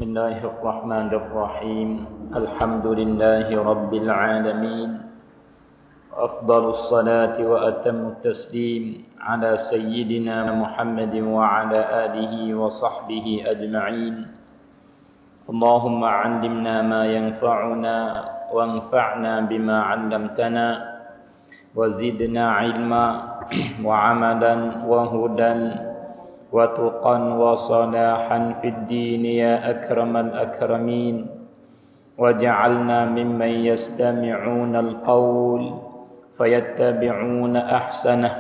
Bismillahirrahmanirrahim. Alhamdulillahi rabbil alamin. Afdalus salati wa atammut taslim ala sayyidina Muhammadin wa ala alihi wa sahbihi ajma'in. Allahumma 'allimna ma yanfa'una wanfa'na bima 'allamtana wa zidna 'ilma wa 'amalan wa hudan وتقا وصلاحا في الدين يا أكرم الأكرمين وجعلنا ممن يستمعون القول فيتبعون أحسنه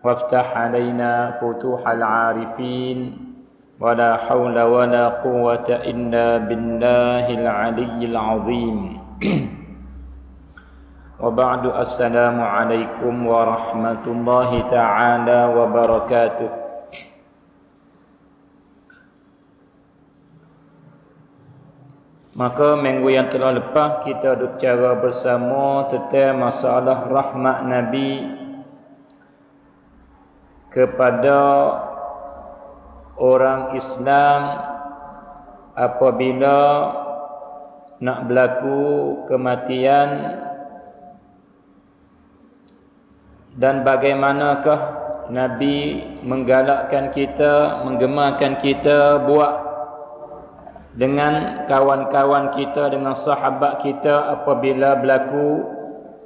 وافتح علينا فتوح العارفين ولا حول ولا قوة إلا بالله العلي العظيم وبعد السلام عليكم ورحمة الله تعالى وبركاته. Maka minggu yang telah lepas kita berbicara bersama tentang masalah rahmat Nabi kepada orang Islam apabila nak berlaku kematian, dan bagaimanakah Nabi menggalakkan kita, menggemarkan kita buat dengan kawan-kawan kita, dengan sahabat kita apabila berlaku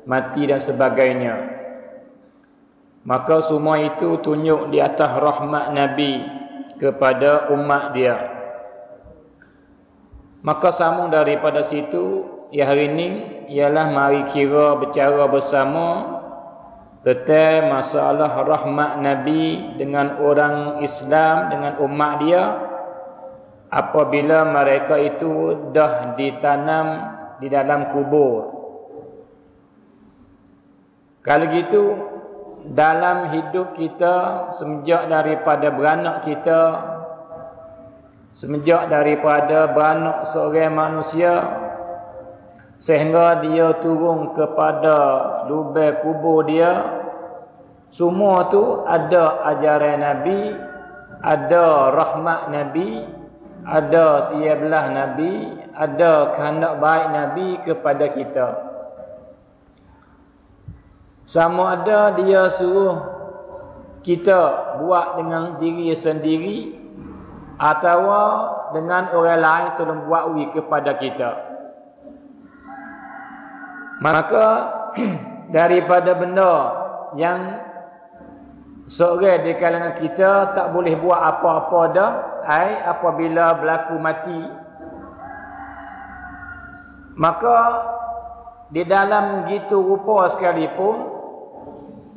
mati dan sebagainya. Maka semua itu tunjuk di atas rahmat Nabi kepada umat dia. Maka sambung daripada situ, ya hari ini ialah mari kira bercara bersama tentang masalah rahmat Nabi dengan orang Islam, dengan umat dia apabila mereka itu dah ditanam di dalam kubur. Kalau gitu, dalam hidup kita, semenjak daripada beranak kita, semenjak daripada beranak seorang manusia sehingga dia turun kepada lubang kubur dia, semua tu ada ajaran Nabi, ada rahmat Nabi, ada siabelah Nabi, ada kehendak baik Nabi kepada kita. Sama ada dia suruh kita buat dengan diri sendiri atau dengan orang lain tolong buat kepada kita. Maka daripada benda yang seorang di kalangan kita tak boleh buat apa-apa dah, apabila berlaku mati, maka di dalam gitu rupa sekalipun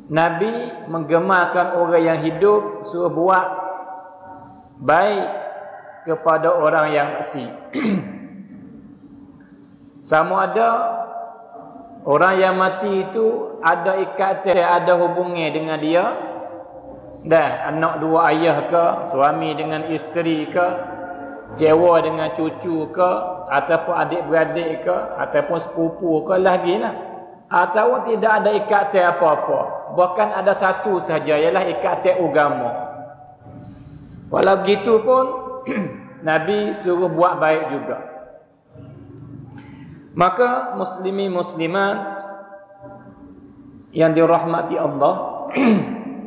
Nabi menggemarkan orang yang hidup suruh buat baik kepada orang yang mati. Sama ada orang yang mati itu ada ikatan, ada hubungan dengan dia, dan anak dua ayah ke, suami dengan isteri ke, jewa dengan cucu ke, ataupun adik-beradik ke, ataupun sepupu ke, lagilah. Atau tidak ada ikatan apa-apa, bahkan ada satu saja, ialah ikatan agama. Walau begitu pun Nabi suruh buat baik juga. Maka muslimin muslimat yang dirahmati Allah,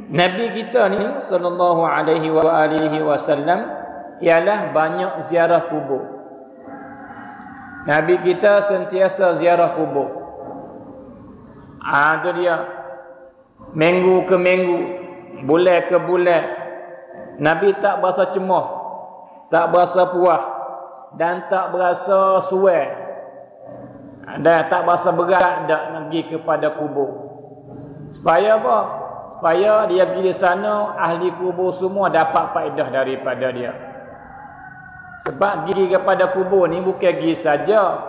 Nabi kita ni sallallahu alaihi wa alihi wasallam ialah banyak ziarah kubur. Nabi kita sentiasa ziarah kubur. Itu dia. Minggu ke minggu, bulan ke bulan, Nabi tak berasa cemoh, tak berasa puas, dan tak berasa suai, dan tak berasa berat dak pergi kepada kubur. Supaya apa? Supaya dia pergi di sana, ahli kubur semua dapat faedah daripada dia. Sebab pergi kepada kubur ni bukan pergi saja.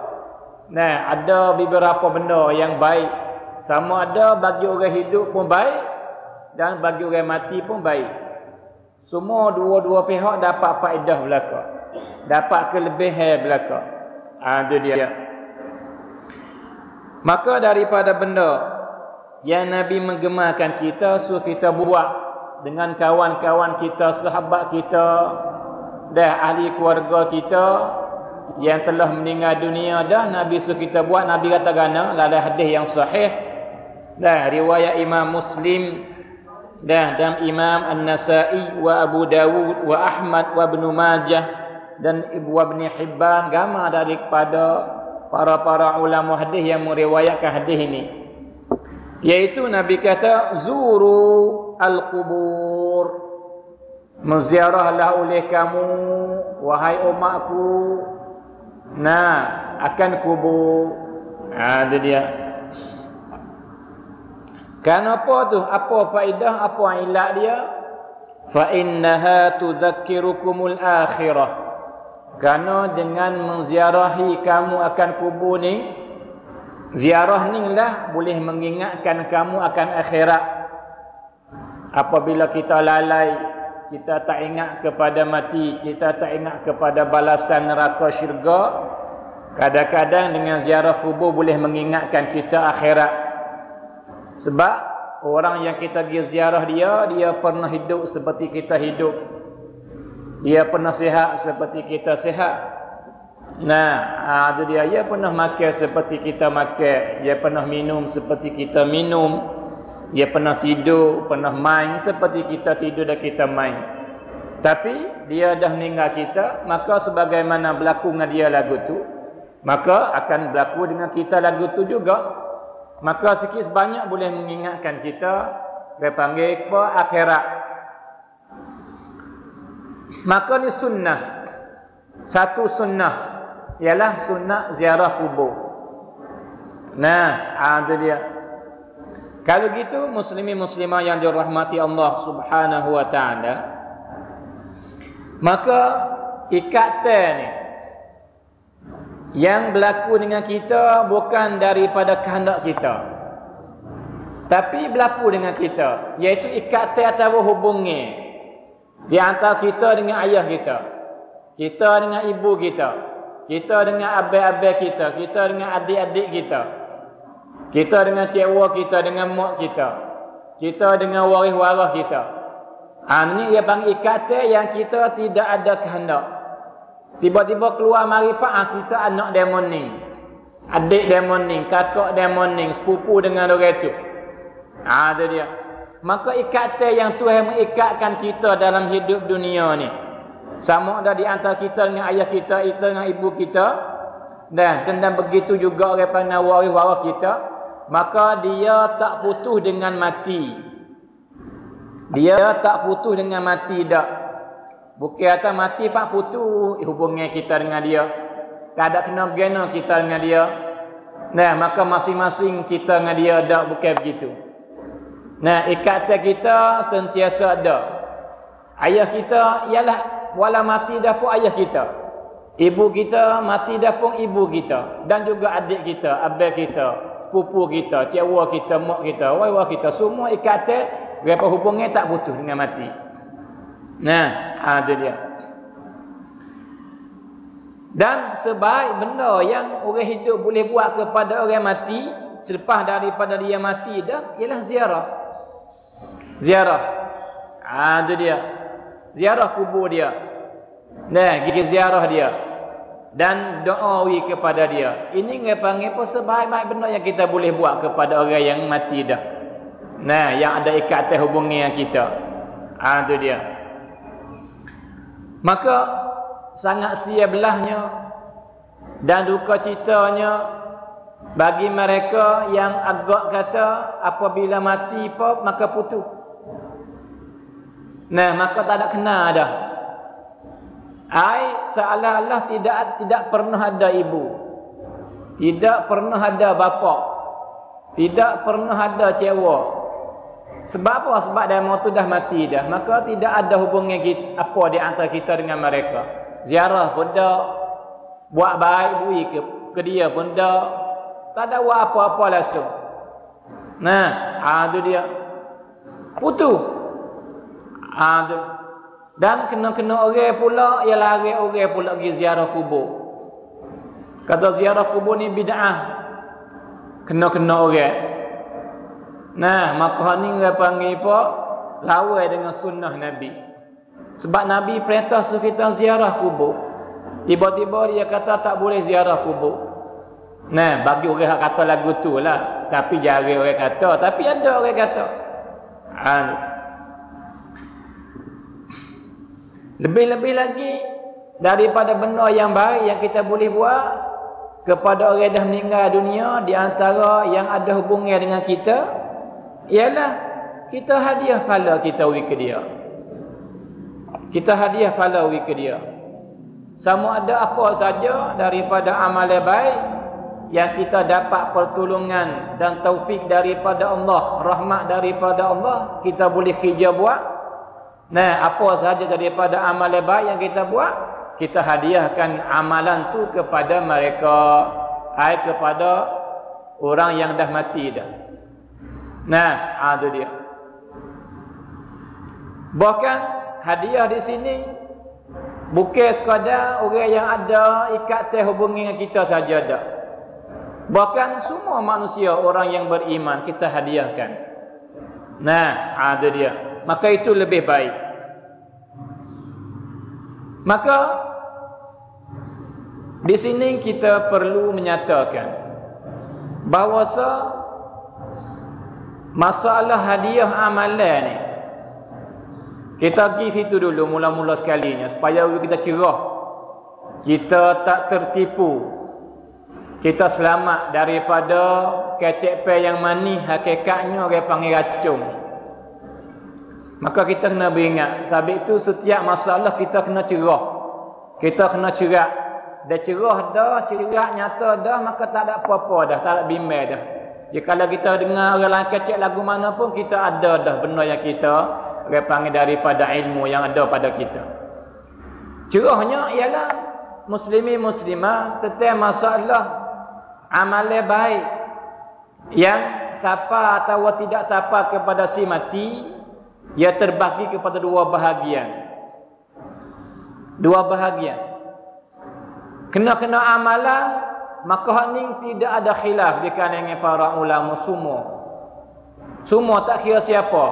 Ada beberapa benda yang baik. Sama ada bagi orang hidup pun baik, dan bagi orang mati pun baik. Semua dua-dua pihak dapat faedah belaka, dapat kelebihan belaka. Itu dia. Maka daripada benda yang Nabi menggemarkan kita, suruh kita buat dengan kawan-kawan kita, sahabat kita, dah ahli keluarga kita yang telah meninggal dunia dah Nabi suruh kita buat. Nabi kata gana dalam hadis yang sahih dah riwayat Imam Muslim dan Imam An-Nasa'i wa Abu Dawud wa Ahmad wa Ibn Majah dan Ibnu Hibban gama daripada para ulama hadis yang meriwayatkan hadis ini, yaitu Nabi kata zuru al-qubur, menziarahlah oleh kamu wahai umatku akan kubur. Ada dia. Kenapa tu? Apa faedah? Apa ilat dia? Fa innaha tudzakkirukumul akhirah. Kerana dengan menziarahi kamu akan kubur ni, ziarah ni lah boleh mengingatkan kamu akan akhirat. Apabila kita lalai, kita tak ingat kepada mati, kita tak ingat kepada balasan neraka syurga, kadang-kadang dengan ziarah kubur boleh mengingatkan kita akhirat. Sebab orang yang kita pergi ziarah dia pernah hidup seperti kita hidup. Dia pernah sihat seperti kita sihat. Itu dia. Dia pernah makan seperti kita makan. Dia pernah minum seperti kita minum. Dia pernah tidur, pernah main seperti kita tidur dan kita main. Tapi dia dah meninggal kita, maka sebagaimana berlaku dengan dia lagu tu, maka akan berlaku dengan kita lagu tu juga. Maka sikit sebanyak boleh mengingatkan kita, dia panggil apa? Akhirat. Maka ni sunnah. Satu sunnah ialah sunnah ziarah kubur. Itu dia. Kalau gitu muslimin muslimah yang dirahmati Allah Subhanahu wa taala, maka ikatan ni yang berlaku dengan kita bukan daripada kehendak kita, tapi berlaku dengan kita, iaitu ikatan atau hubungan di antara kita dengan ayah kita, kita dengan ibu kita, kita dengan abang-abang kita, kita dengan adik-adik kita, kita dengan cikgu kita, dengan mak kita, kita dengan waris-waris kita. Ini dia panggil ikatan yang kita tidak ada kehendak. Tiba-tiba keluar marifat, kita anak demon ni, adik demon ni, kakak demon ni, sepupu dengan orang itu. Itu dia. Maka ikatan yang Tuhan mengikatkan kita dalam hidup dunia ni, sama ada di antara kita dengan ayah kita, kita dengan ibu kita, dan begitu juga orang panggil waris-waris kita, maka dia tak putus dengan mati. Dia tak putus dengan mati dak. Bukan kata mati pak putus hubungan kita dengan dia. Tak ada kena-gena kita dengan dia. Maka masing-masing kita dengan dia dak, bukan begitu. Ikatan kita sentiasa ada. Ayah kita ialah wala mati dah pun ayah kita. Ibu kita mati dah pun ibu kita. Dan juga adik kita, abang kita, pupu kita, cikgu kita, mak kita, waris kita, semua ikatan berapa hubungan tak putus dengan mati. Itu dia. Dan sebaik benda yang orang hidup boleh buat kepada orang mati selepas daripada dia mati dah ialah ziarah. Ziarah. Itu dia. Ziarah kubur dia. Gigi ziarah dia. Dan doawi kepada dia. Ini dia panggil apa? Sebaik-baik benda yang kita boleh buat kepada orang yang mati dah. Yang ada ikatan hubungan kita. Itu dia. Maka sangat sia belahnya dan duka citanya bagi mereka yang agak kata apabila mati apa maka putus. Maka tak ada kena dah. Seolah-olah tidak pernah ada ibu, tidak pernah ada bapa, tidak pernah ada cikgu. Sebab apa? Sebab dia mau tu dah mati dah. Maka tidak ada hubungan kita, apa di antara kita dengan mereka. Ziarah pun dah, buat baik bui ke dia pun dah, tak ada buat apa-apa langsung. Itu dia. Putus. Dan kena-kena orang pula, ia lari orang pula pergi ziarah kubur. Kata ziarah kubur ni bid'ah. Kena-kena orang. Maka ni dia panggil apa? Lawan dengan sunnah Nabi. Sebab Nabi perintah suruh kita ziarah kubur. Tiba-tiba dia kata tak boleh ziarah kubur. Nah, bagi orang yang kata lagu tu lah. Tapi jarang orang kata. Tapi ada orang kata. Lebih-lebih lagi daripada benda yang baik yang kita boleh buat kepada orang yang dah meninggal dunia, di antara yang ada hubungan dengan kita ialah kita hadiah pahala kita beri ke dia. Kita hadiah pahala beri ke dia. Sama ada apa saja daripada amalan baik yang kita dapat pertolongan dan taufik daripada Allah, rahmat daripada Allah, kita boleh kerja buat. Nah, apa sahaja daripada amalan baik yang kita buat, kita hadiahkan amalan tu kepada mereka, kepada orang yang dah mati dah. Nah, itu dia. Bahkan hadiah di sini bukan sekadar orang yang ada ikatan hubungan dengan kita saja dah. Bahkan semua manusia, orang yang beriman, kita hadiahkan. Nah, itu dia. Maka itu lebih baik. Maka di sini kita perlu menyatakan bahawa masalah hadiah amalan ni, kita pergi situ dulu mula-mula sekalinya supaya kita cerah, kita tak tertipu, kita selamat daripada kecek pe yang manis hakikatnya orang panggil racun. Maka kita kena beringat, sebab itu setiap masalah kita kena cerah. Kita kena cerak. Dah cerah dah, cerak nyata dah, maka tak ada apa-apa dah, tak ada bimbang dah. Ya, kalau kita dengar orang lain kecek lagu mana pun, kita ada dah benda yang kita orang panggil daripada ilmu yang ada pada kita. Cerahnya ialah muslimin muslimah tentang masalah amalan baik yang siapa atau tidak siapa kepada si mati, ia terbagi kepada dua bahagian. Dua bahagian. Kena amalan, maka hak ni tidak ada khilaf di kalangan para ulama semua. Semua tak kira siapa.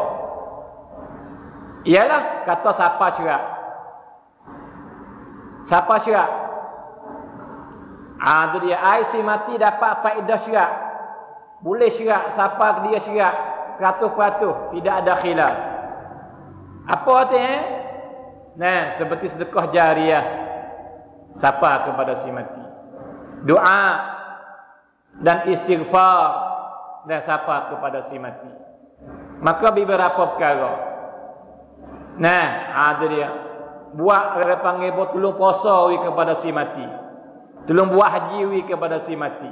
Ialah kata siapa cerak. Siapa cerak? Itu dia. Si mati dapat faedah cerak. Boleh cerak. Siapa dia cerak? 100%. Tidak ada khilaf. Apa artinya? Nah, seperti sedekah jariah. Siapa kepada si mati? Doa dan istighfar dan siapa kepada si mati? Maka beberapa perkara. Nah, itu dia. Buat orang panggil tolong puasa kepada si mati. Tolong buat haji kepada si mati.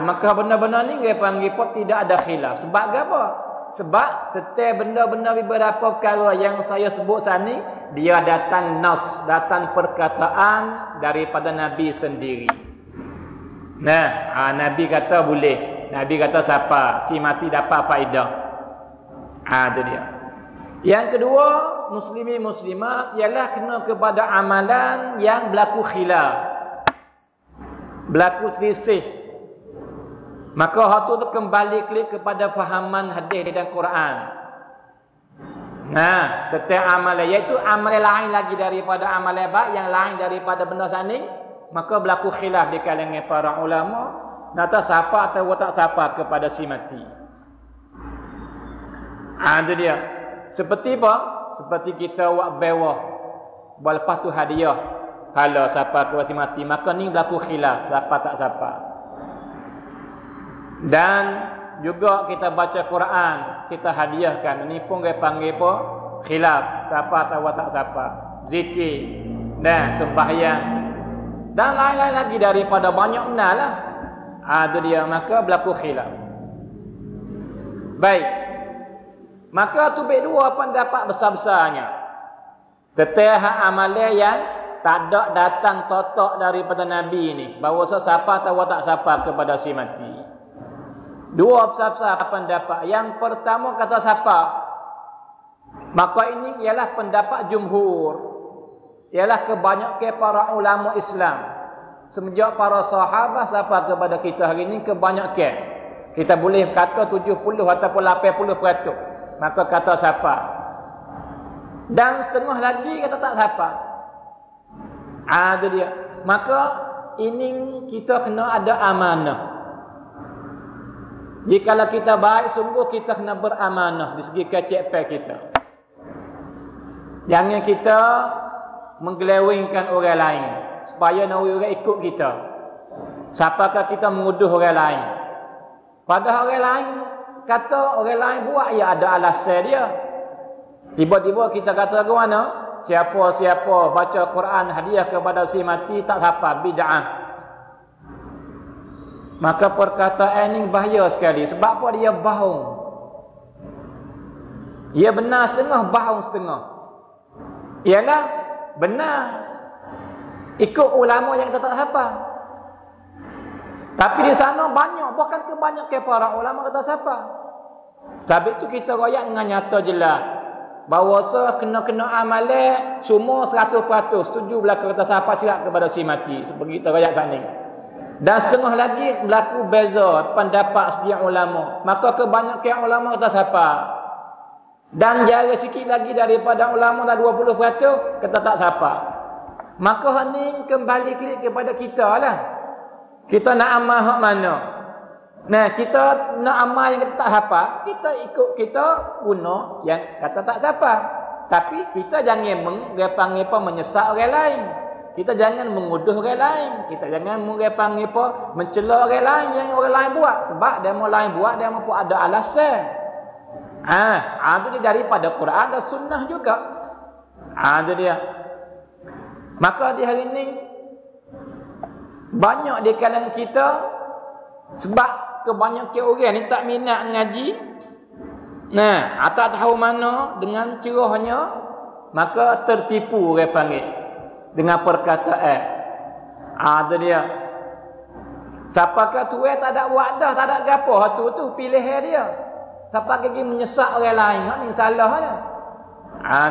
Maka benda-benda ni dia panggil tidak ada khilaf. Sebab apa? Sebab tetap benda-benda beberapa perkara yang saya sebut sini, dia datang nas, datang perkataan daripada Nabi sendiri. Nah, Nabi kata boleh. Nabi kata siapa? Si mati dapat faedah. Itu dia. Yang kedua, muslimin muslimat ialah kena kepada amalan yang berlaku khilaf. Berlaku selisih. Maka hak tu kembali klik kepada fahaman hadis dan Quran. Nah, tentang amalan, iaitu amalan lain lagi daripada amalan baik, yang lain daripada benda sani, maka berlaku khilaf di kalangan para ulama, nata siapa atau tak siapa kepada si mati. Itu dia. Seperti apa? Seperti kita buat bewah, lepas tu hadiah hala siapa kepada si mati, maka ni berlaku khilaf siapa tak siapa. Dan juga kita baca Quran, kita hadiahkan. Ini pun dia panggil apa? Khilaf. Siapa atau tak siapa. Zikir. Dan sembahyang. Dan lain-lain lagi daripada banyak benda lah. Itu dia. Maka berlaku khilaf. Baik. Maka tu dua pendapat besar-besarnya. Tentang amalan yang tak ada datang totok daripada Nabi ni. Bahawa siapa atau tak siapa kepada si mati. Dua besar-besar pendapat. Yang pertama kata siapa? Maka ini ialah pendapat jumhur. Ialah kebanyakan para ulama Islam. Semenjak para sahabat siapa kepada kita hari ini kebanyakan. Kita boleh kata 70 ataupun 80%. Maka kata siapa? Dan setengah lagi kata tak siapa. Itu dia. Maka ini kita kena ada amanah. Jikalau kita baik, sungguh kita kena beramanah di segi KCP kita. Jangan kita menggelewingkan orang lain supaya orang ikut kita. Siapakah kita menguduh orang lain? Padahal orang lain kata orang lain buat, ya ada alasan dia. Tiba-tiba kita kata ke mana? Siapa-siapa baca Quran hadiah kepada si mati tak apa, bid'ah. Maka perkataan ini bahaya sekali. Sebab apa? Dia bohong. Ia benar setengah, bohong setengah. Ialah benar. Ikut ulama yang tak apa. Tapi di sana banyak, bukan kebanyakan para ulama kata siapa. Sebab itu kita royak dengan nyata jelas. Bahawa kena amalan semua 100%. Setuju berlaku kata siapa silap kepada si mati. Seperti kita royak kat ni. Dan setengah lagi berlaku beza pendapat setiap ulama. Maka kebanyakan ulama kata siapa. Dan jara sikit lagi daripada ulama dah 20% kata tak siapa. Maka ni kembali kepada kita lah. Kita nak amal hak mana? Nah, kita nak amal yang kata tak siapa, kita ikut kita guna yang kata tak siapa. Tapi kita jangan menyesak orang lain. Kita jangan menguduh orang lain. Kita jangan mencela orang lain yang orang lain buat. Sebab dia mau lain buat, dia mau ada alasan. Itu dia daripada Quran dan sunnah juga. Itu dia. Maka di hari ini banyak di kalangan kita, sebab kebanyakan orang ni tak minat ngaji. Tak tahu mana dengan cerahnya, maka tertipu orang panggil dengan perkataan. Itu dia. Siapakah tuan tak ada buat dah, tak ada gapo, tu pilihan dia. Siapa lagi menyesak orang lain, ni salahnya.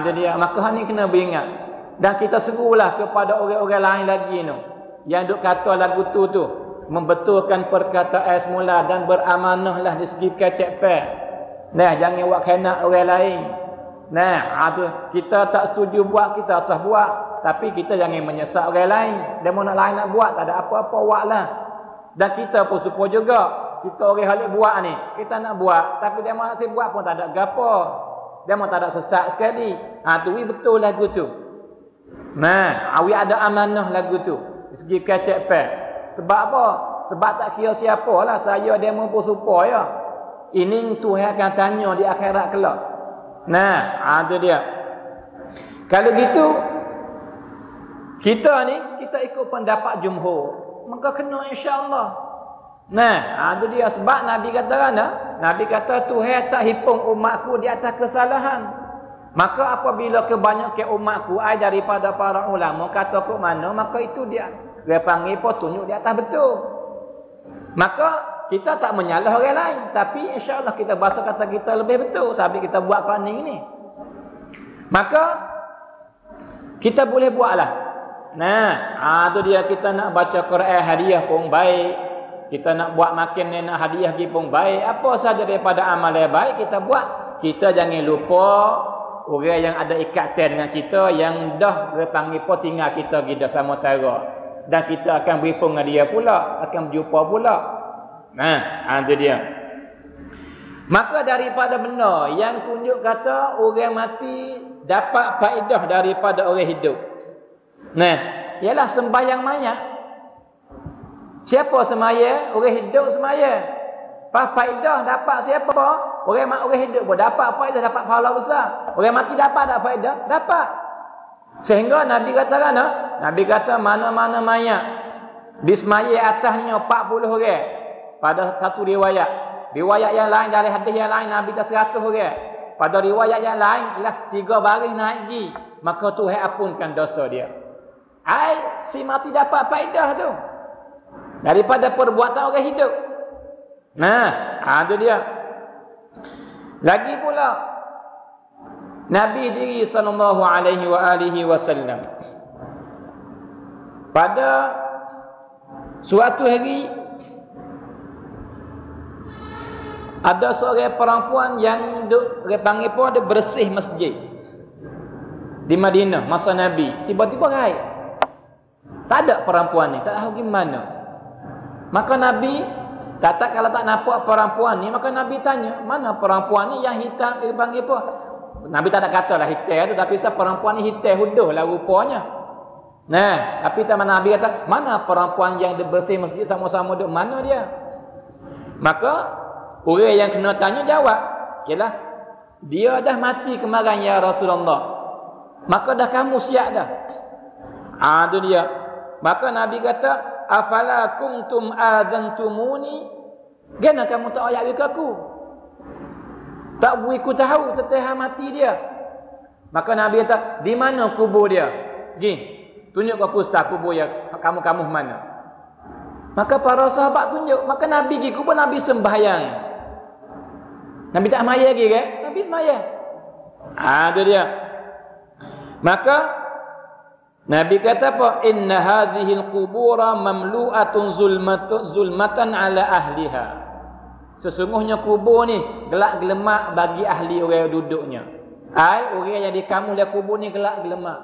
Itu dia. Maka ni kena beringat. Dan kita serulah kepada orang-orang lain lagi tu yang duk kata lagu tu membetulkan perkataan semula dan beramanahlah di segi KCP. Jangan buat khianat orang lain. Kita tak setuju buat, kita sah buat, tapi kita jangan menyesak orang lain. Dia nak lain nak buat, tak ada apa-apa buatlah. Dan kita pun supaya juga kita orang halik buat ni, kita nak buat, tapi dia nak buat pun tak ada gapo. Dia tak ada sesat sekali. Tu betul lagu tu. Awi ada amanah lagu tu di segi KCP. Sebab apa? Sebab tak kira siapalah, saya demo pun supaya ini Tuhan akan tanya di akhirat kelak. Itu dia. Kalau gitu kita ikut pendapat jumhur, maka kena insya-Allah. Itu dia. Sebab Nabi kata kan, Nabi kata Tuhan tak hipung umatku di atas kesalahan. Maka apabila kebanyakan umatku daripada para ulama kata ke mana, maka itu dia panggil tunjuk di atas betul. Maka kita tak menyalah orang lain, tapi insya-Allah kita bahasa kata kita lebih betul sampai kita buat paning ni. Maka kita boleh buatlah. Itu dia. Kita nak baca Quran hadiah pun baik. Kita nak buat makan ni nak hadiah pun baik. Apa saja daripada amal yang baik kita buat. Kita jangan lupa orang yang ada ikatan dengan kita, yang dah panggil pun tinggal kita dah sama tara. Dan kita akan berhubung dengan dia pula, akan berjumpa pula. Itu dia. Maka daripada benda yang tunjuk kata orang mati dapat faedah daripada orang hidup. Ialah sembahyang mayat. Siapa semaya? Orang hidup semaya. Faedah dapat siapa? Orang hidup pun dapat faedah, dapat pahala besar. Orang mati dapat tak faedah? Dapat. Sehingga Nabi katakan, Nabi kata mana-mana mayat dismayai atasnya 40 orang. Pada satu riwayat. Riwayat yang lain dari hadis yang lain Nabi kata 100 orang. Pada riwayat yang lain ialah 3 baris naik lagi. Maka Tuhan ampunkan dosa dia. Si mati dapat faedah tu daripada perbuatan orang hidup. Itu dia. Lagi pula Nabi diri sallallahu alaihi wasallam pada suatu hari ada seorang perempuan yang panggil pun dia bersih masjid. di Madinah masa Nabi, tiba-tiba raib. Tak ada perempuan ni, tak tahu gimana. Maka Nabi kata kalau tak nampak perempuan ni, maka Nabi tanya, mana perempuan ni yang hitam, dia panggil apa? Nabi tak ada kata lah hitam tu, tapi perempuan ni hitam huduh lah rupanya. Nah, tapi teman Nabi kata, mana perempuan yang bersih masjid sama-sama duduk, mana dia? Maka orang yang kena tanya jawab, ialah dia dah mati kemarin ya Rasulullah. Maka dah kamu siap dah. Itu dia. Maka Nabi kata, afala kuntum adzantumuni? Gana kamu tak ayat ke aku? Tak beri ku tahu teteh mati dia. Maka Nabi kata, di mana kubur dia? Pergi, tunjuk aku ustaz kubur dia. Kamu mana? Maka para sahabat tunjuk. Maka Nabi pergi kubur, Nabi sembahyang. Nabi tak sembahyang lagi ke? Nabi sembahyang. Itu dia. Maka Nabi kata apa? Inna hadhil qubura mamlu'atun zulmatan ala ahliha. Sesungguhnya kubur ni gelak gelemak bagi ahli orang yang duduknya. Orang yang di kamu dia kubur ni gelak gelemak.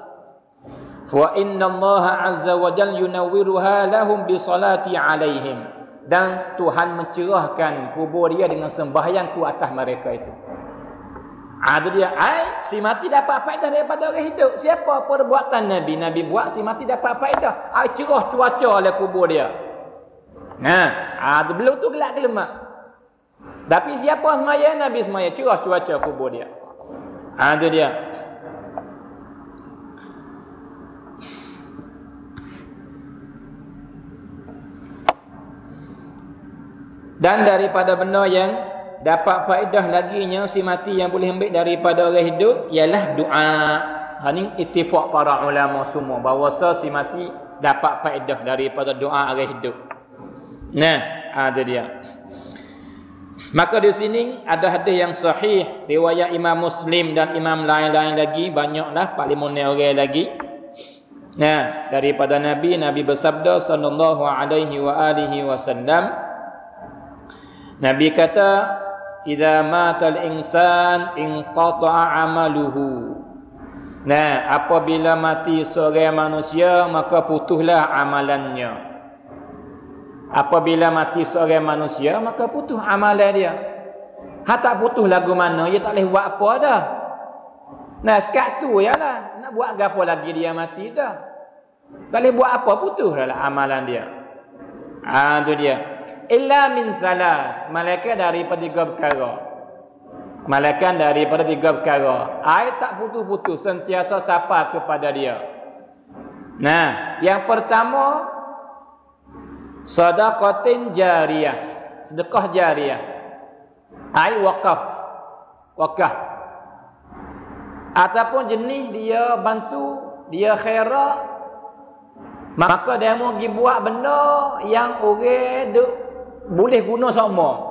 Fa inna Allah azza wa jalla yunawwiruha lahum bi salati alaihim. Dan Tuhan mencerahkan kubur dia dengan sembahyang ku atas mereka itu. Itu dia. Si mati dapat faedah daripada orang hidup. Siapa perbuatan Nabi? Nabi buat si mati dapat faedah. Cerah cuaca oleh kubur dia. Belum tu gelap gelemak. Tapi siapa semaya? Nabi semaya. Cerah cuaca kubur dia. Itu dia. Dan daripada benda yang dapat faedah laginya si mati yang boleh ambil daripada orang hidup ialah doa. Ini ittifaq para ulama semua bahawa si mati dapat faedah daripada doa orang hidup. Ada dia. Maka di sini ada hadis yang sahih riwayat Imam Muslim dan imam lain-lain lagi, banyaklah 4-5 orang lagi. Daripada Nabi bersabda sallallahu alaihi wa alihi wasallam, Nabi kata, idza matal insan inqata'a amaluhu. Apabila mati seorang manusia maka putuslah amalannya. Apabila mati seorang manusia maka putus amalan dia. Tak putus lagu mana, dia tak boleh buat apa dah. Sekat tu ialah nak buat apa lagi dia mati dah. Tak boleh buat apa, putus lah amalan dia. Itu dia. Illa min salah, malaikat daripada 3 perkara. Malaikat daripada 3 perkara. Tak putus-putus, sentiasa sapa kepada dia. Yang pertama, sedaqatin jariyah. Sedekah jariyah. Wakaf. Ataupun jenis dia bantu, dia khairat, maka dia mau pergi buat benda yang orang boleh guna sama.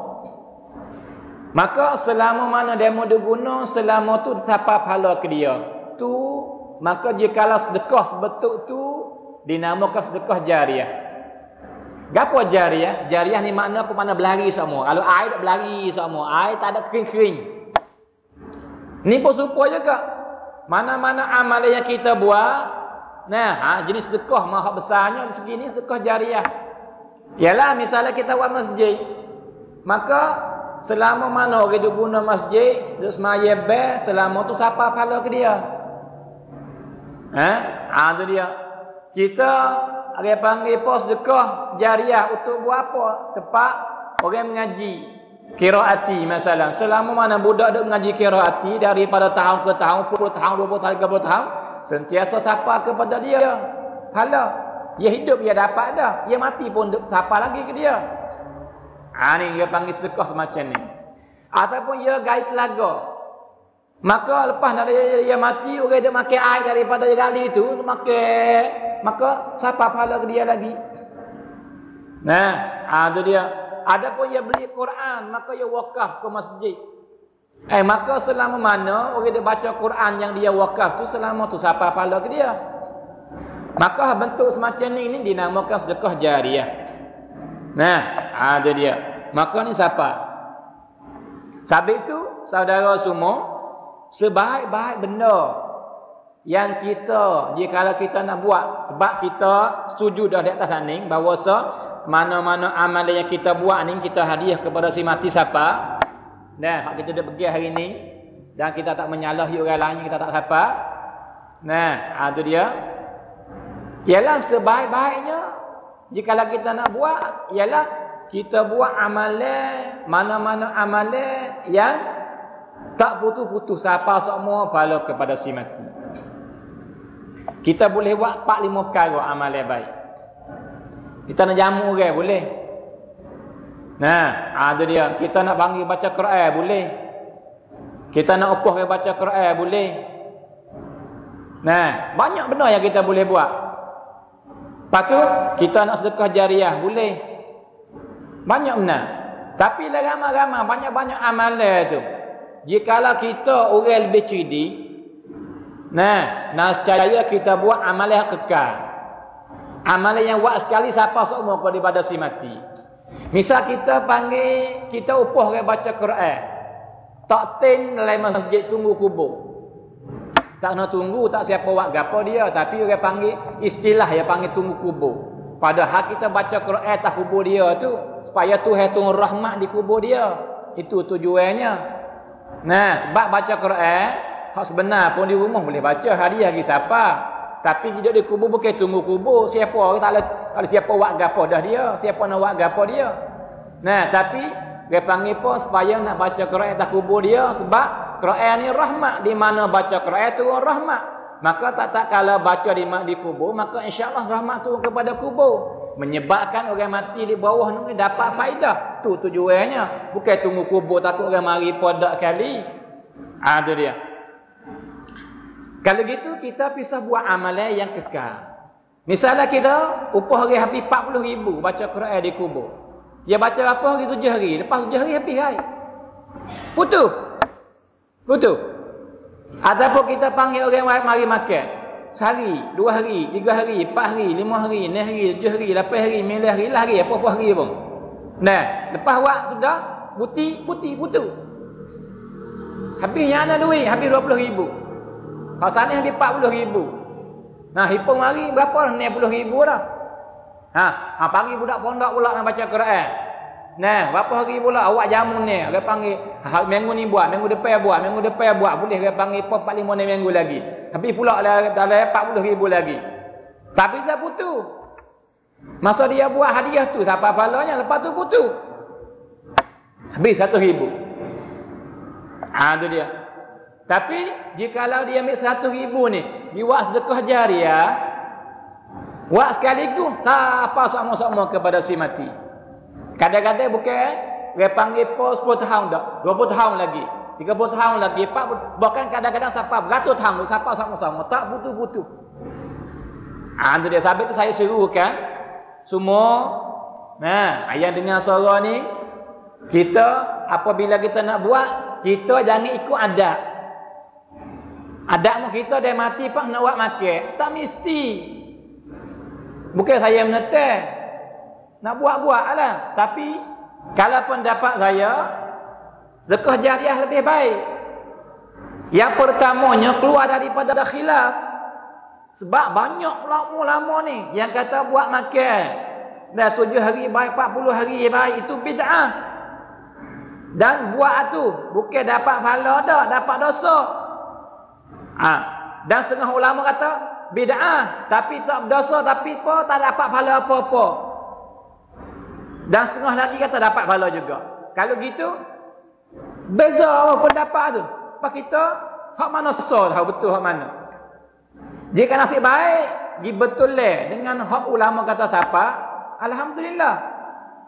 Maka selama mana dia mau guna, selama tu siapa pahala ke dia. Maka jikalau sedekah sebetul tu dinamakan sedekah jariyah. Gapo jariyah? Jariyah ni makna apa? Mana berlari sama. Kalau air tak berlari sama, air tak ada kering-kering. Ni pun supaya juga. Mana-mana amalan yang kita buat, jenis sedekah mahal besarnya di segi ni sedekah jariyah. Ialah misalnya kita buat masjid, maka selama mana orang duk guna masjid, duk semaya bel, selama tu siapa pahala ke dia? Itu dia. Kita ada panggil apa sedekah jariyah untuk buat apa? Tempat orang mengaji qiraati masalah. Selama mana budak duk mengaji qiraati daripada tahun ke tahun, 10 tahun, 20 tahun, 30 tahun, sentiasa siapa kepada dia? Pahala. Dia hidup dia dapat dah. Dia mati pun siapa lagi ke dia? Ni dia panggil sedekah semacam ni. Ataupun dia gai telaga. Maka lepas dari dia mati, orang dia makan air daripada dia gali itu, makan, maka siapa pahala ke dia lagi? Itu dia. Adapun dia beli Quran, maka dia wakaf ke masjid. Maka selama mana orang dia baca Quran yang dia wakaf tu, selama tu siapa pahala ke dia? Maka bentuk semacam ni dinamakan sedekah jariyah. Ada dia. Maka ni siapa? Sabit tu saudara semua, sebaik-baik benda yang kita jika kita nak buat, sebab kita setuju dah di atas ni bahawa mana-mana amalan yang kita buat ni kita hadiah kepada si mati siapa. Nah, hak kita dah pergi hari ni dan kita tak menyalahi orang lain, kita tak siapa. Nah, itu dia. Ialah sebaik-baiknya jika kita nak buat ialah kita buat amalan, mana-mana amalan yang tak putus-putus siapa semua pahala kepada si mati. Kita boleh buat 4-5 perkara amalan baik. Kita nak jamu orang boleh. Nah, ada dia. Kita nak panggil baca Quran boleh. Kita nak upah orang baca Quran boleh. Nah, banyak benda yang kita boleh buat. Lepas tu kita nak sedekah jariah boleh. Banyak benar. Tapi lah ramai-ramai banyak-banyak amalan tu. Jikalau kita orang lebih cerdik, nascaya kita buat amalan yang kekal. Amalan yang buat sekali siapa semua daripada si mati. Misal kita panggil, kita upah orang baca Quran. Tak ten dalam masjid tunggu kubur. Tak nak tunggu, tak siapa buat gapo dia, tapi orang panggil istilah yang panggil tunggu kubur. Padahal kita baca Quran atas kubur dia tu supaya Tuhan turun rahmat di kubur dia. Itu tujuannya. Nah, sebab baca Quran hak sebenar pun di rumah boleh baca, hadiah bagi siapa. Tapi tidak di kubur bukan tunggu kubur. Siapa orang tak ada siapa buat gapo dah dia, siapa nak buat gapo dia. Nah, tapi dia panggil pun supaya nak baca Quran atas kubur dia sebab Quran ni rahmat, di mana baca Quran turun rahmat. Maka tak kalau baca di kubur, maka insya-Allah rahmat turun kepada kubur. Menyebabkan orang mati di bawah ni dapat faedah. Tu tujuannya. Bukan tunggu kubur takut orang mari podak kali. Ada dia. Kalau gitu kita bisa buat amalan yang kekal. Misalnya kita upah hari habis 40,000 baca Quran di kubur. Dia baca apa hari 7 hari, lepas 7 hari habis hai. Putus. Ataupun kita panggil orang mari makan. Sehari, 2 hari, 3 hari, 4 hari, 5 hari, 6 hari, 7 hari, 8 hari, 9 hari, lah hari, apa-apa hari pun. Nah, lepas buat sudah putus. Habis yang ada duit, habis 20,000. Kalau sana habis 40,000. Nah, hitung hari berapa? 60,000 dah. Pagi budak pondok pula nak baca Quran. Nah, berapa hari pula awak jamu ni? Dia panggil minggu ni buat, minggu depan buat, boleh dia panggil 4-5 minggu lagi. Habis pula dalam 40,000 lagi. Tapi saya putus. Masa dia buat hadiah tu siapa pahalanya, lepas tu putus. Habis 1,000. Itu dia. Tapi jikalau dia ambil 100,000 ni, dia buat sedekah jariah, buat sekaligus siapa sama-sama kepada si mati. Kadang-kadang bukan dia panggil po 10 tahun dah, 20 tahun lagi, 30 tahun lagi, 40, bahkan kadang-kadang siapa beratus tahun siapa sama-sama tak putus-putus. Itu dia. Sebab tu saya serukan semua yang dengar suara ni, kita apabila kita nak buat, kita jangan ikut adat. Adat kita dah mati pak nak buat makan, tak mesti. Bukan saya menentang, nak buat-buat lah. Tapi kalau pendapat saya, sedekah jariah lebih baik. Yang pertamanya keluar daripada khilaf. Sebab banyak ulama ni yang kata buat makan dah 7 hari baik, 40 hari baik, itu bid'ah. Dan buat tu bukan dapat pahala dah, dapat dosa. Dan setengah ulama kata bid'ah tapi tak berdosa, tapi apa tak dapat pahala apa-apa. Dan setengah lagi kata dapat pahala juga. Kalau gitu beza pendapat tu. Apa kita hak mana sah, tahu betul hak mana. Jika nasib baik gi betul dengan hak ulama kata siapa, alhamdulillah.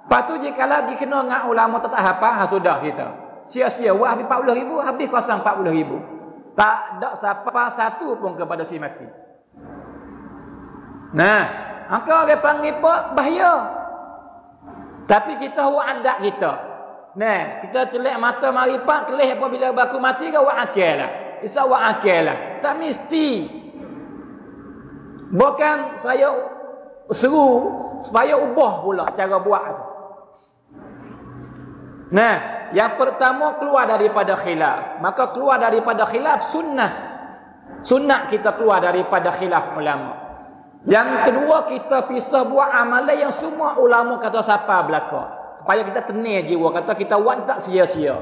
Lepas tu jika lagi kena dengan ulama tak apa, sudah kita. Sia-sia buat habis 40,000, habis kosong 40,000. Tak ada siapa satu pun kepada si mati. Nah, angka dia panggil apa? Bahaya. Tapi kita buat adat kita. Nah, kita celak mata mari pak kelih apabila baku mati ke buat akal lah. Isa buat akal lah. Tak mesti. Bukan saya seru supaya ubah pula cara buat tu. Nah, yang pertama keluar daripada khilaf. Maka keluar daripada khilaf sunnah. Sunat kita keluar daripada khilaf ulama. Yang kedua, kita pisah buat amalan yang semua ulama kata siapa belaka. Supaya kita tenang jiwa, kata kita buat tak sia-sia.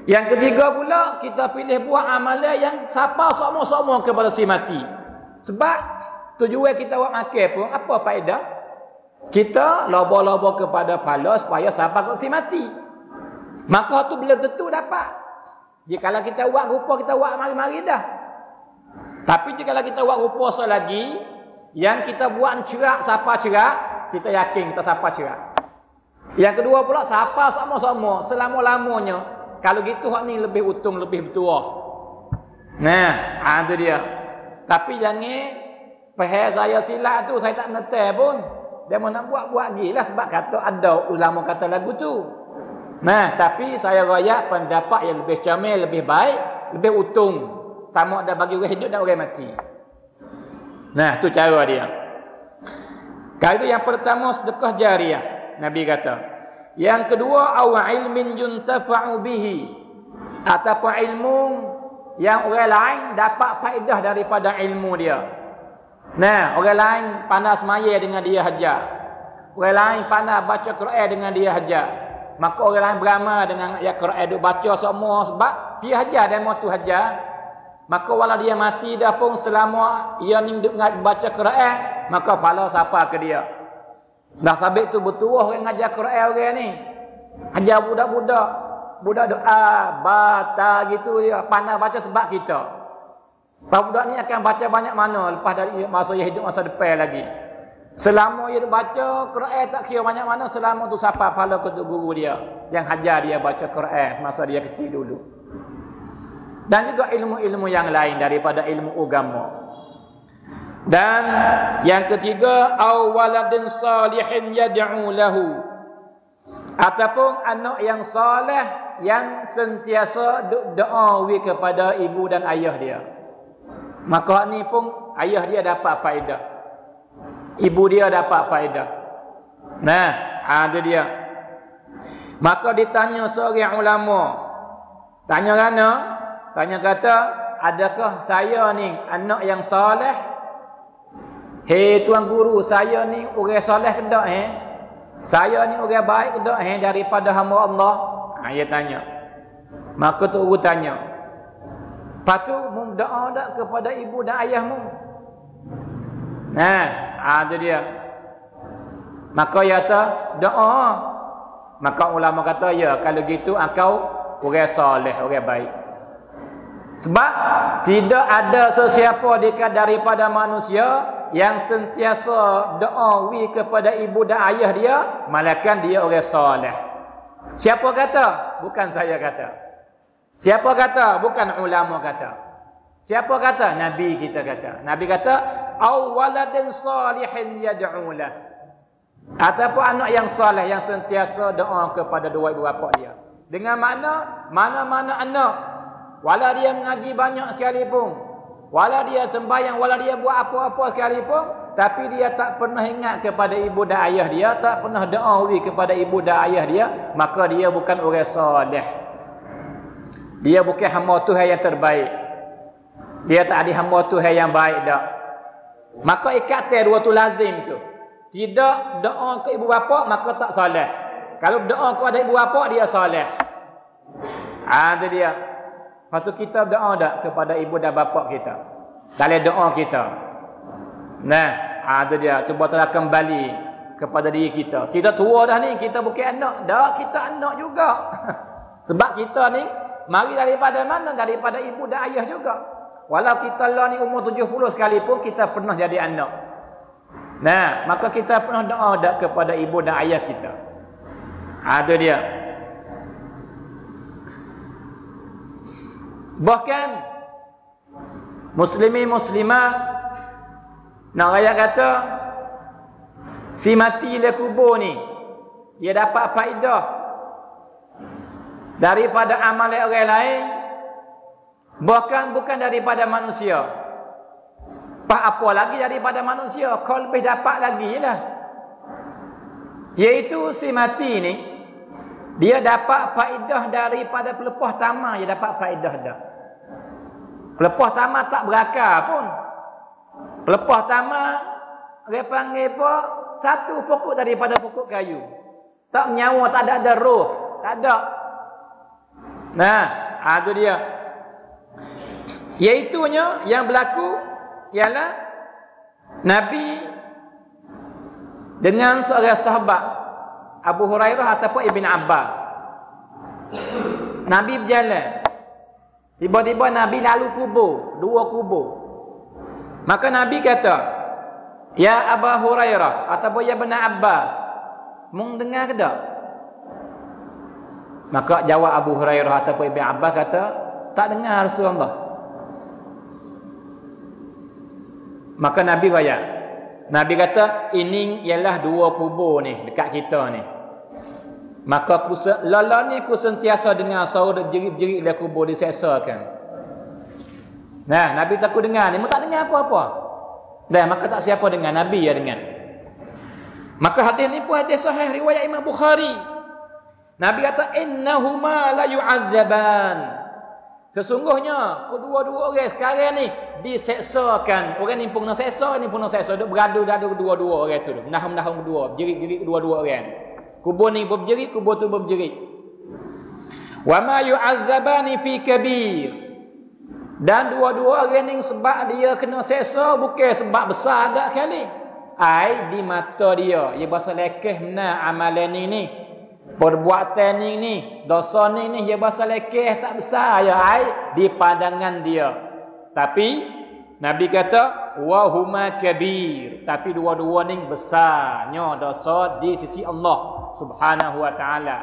Yang ketiga pula, kita pilih buat amalan yang siapa sama-sama kepada si mati. Sebab tujuan kita buat makan pun apa faedah? Kita loba-loba kepada pahala supaya siapa ke si mati. Maka tu bila tentu dapat. Jikalau kita buat rupa, kita buat mari-mari dah. Tapi jikalau kita buat rupa selagi, yang kita buat cerak, siapa cerak, kita yakin kita siapa cerak. Yang kedua pula, siapa sama-sama selama-lamanya. Kalau gitu hak ni lebih untung, lebih bertuah. Nah, itu dia. Tapi jangan pahal saya silap tu, saya tak menetai pun. Dia mau nak buat gilah sebab kata ada ulama kata lagu tu. Nah, tapi saya raya pendapat yang lebih comel, lebih baik, lebih untung. Sama ada bagi orang hidup dan orang mati. Nah, tu cara dia. Kalau itu yang pertama sedekah jariah, Nabi kata. Yang kedua, aw ilmin yuntafa'u bihi, ataupun ilmu yang orang lain dapat faedah daripada ilmu dia. Nah, orang lain pandai semaya dengan dia hajar. Orang lain pandai baca Quran dengan dia hajar. Maka orang lain beramal dengan ayat Quran duk baca semua sebab dia hajar dan mau tu hajar. Maka walau dia mati dah pun selama ia ni duk baca Quran, maka pahala siapa ke dia. Dah sabit tu betul orang ngajar Quran orang ni. Hajar budak-budak. Budak doa, bata gitu dia. Pandai baca sebab kita. Budak ni akan baca banyak mana lepas dari masa ia hidup masa depan lagi. Selama ia baca Quran tak kira banyak mana, selama tu siapa pahala ke guru dia yang hajar dia baca Quran masa dia kecil dulu. Dan juga ilmu-ilmu yang lain daripada ilmu agama. Dan yang ketiga, aw waladin salihin yad'u lahu, ataupun anak yang soleh yang sentiasa doa kepada ibu dan ayah dia. Maka ni pun ayah dia dapat faedah, ibu dia dapat faedah. Nah, ada dia. Maka ditanya seorang ulama, tanya kerana, tanya kata, adakah saya ni anak yang soleh? Hei tuan guru, saya ni orang soleh ke tak? Saya ni orang baik ke tak daripada hamba Allah? Dia tanya. Maka tu guru tanya, lepas tu mu doa tak kepada ibu dan ayahmu? Nah, ada dia. Maka dia kata doa. Maka ulama kata, ya, kalau gitu engkau orang soleh, orang baik. Sebab tidak ada sesiapa daripada manusia yang sentiasa doa kepada ibu dan ayah dia, malaikat dia orang soleh. Siapa kata? Bukan saya kata. Siapa kata? Bukan ulama kata. Siapa kata? Nabi kita kata. Nabi kata, aw waladin salihin yad'u lah, ataupun anak yang soleh yang sentiasa doa kepada dua ibu bapa dia. Dengan makna mana-mana anak, walau dia mengaji banyak sekalipun, walau dia sembahyang, walau dia buat apa-apa sekalipun, tapi dia tak pernah ingat kepada ibu dan ayah dia, tak pernah doa kepada ibu dan ayah dia, maka dia bukan orang soleh. Dia bukan hamba Tuhan yang terbaik. Dia tak ada hamba Tuhan yang baik dak. Maka ikatan dua tu lazim tu. Tidak doa ke ibu bapa maka tak soleh. Kalau doa kepada ibu bapa dia soleh. Ada dia. Lepas tu kita doa tak kepada ibu dan bapa kita dalam doa kita. Nah, ada dia. Cuba telah kembali kepada diri kita. Kita tua dah ni, kita bukan anak. Dah, kita anak juga. Sebab kita ni mari daripada mana? Daripada ibu dan ayah juga. Walau kita lah ni umur 70 sekalipun, kita pernah jadi anak. Nah, maka kita pernah doa tak kepada ibu dan ayah kita. Ada dia. Bahkan muslimin muslimah nak raya kata si mati le kubur ni dia dapat faedah daripada amalan orang lain, bahkan bukan daripada manusia. Apa lagi daripada manusia, kau lebih dapat lagi lah. Iaitu si mati ni dia dapat faedah daripada pelepah tamak, dia dapat faedah dah. Pelepah tamat tak berakar pun. Pelepah tamat, dia panggil apa? Satu pokok daripada pokok kayu. Tak menyawa, tak ada roh. Tak ada. Nah, itu dia. Iaitunya yang berlaku ialah Nabi dengan seorang sahabat Abu Hurairah ataupun Ibn Abbas. Nabi berjalan. Tiba-tiba Nabi lalu kubur, 2 kubur. Maka Nabi kata, "Ya Abu Hurairah ataupun ya Ibn Abbas, mung dengar ke tak?" Maka jawab Abu Hurairah ataupun Ibn Abbas kata, "Tak dengar Rasulullah." Maka Nabi kata, Nabi kata, ini ialah 2 kubur ni dekat kita ni. Maka lala ni ku sentiasa dengar suara jerit-jerit dalam kubur diseksakan. Nah, Nabi takut dengar ni, tak dengar apa-apa. Dah, maka tak siapa dengar, Nabi ya dengar. Maka hadis ni pun hadis sahih riwayat Imam Bukhari. Nabi kata, innahuma la yu'adzaban. Sesungguhnya kedua-dua orang sekarang ni diseksakan. Orang ni pun nak seksa, ni pun nak seksa. Duk bergaduh-gaduh kedua-dua orang tu. Menahum-nahum kedua, jerit-jerit kedua-dua orang. Kubur ni berjerit, kubur tu berjerit. Wa ma yu'adzabani fi kabir. Dan dua-dua orang ni sebab dia kena seksa bukan sebab besar dak kali. Ai di mata dia, ia bahasa lekeh benar amalan ni. Perbuatan ni, dosa ni dia bahasa lekeh tak besar ya, ai di pandangan dia. Tapi Nabi kata wa huma kabir, tapi dua-dua ni besarnya dosa di sisi Allah Subhanahu wa taala.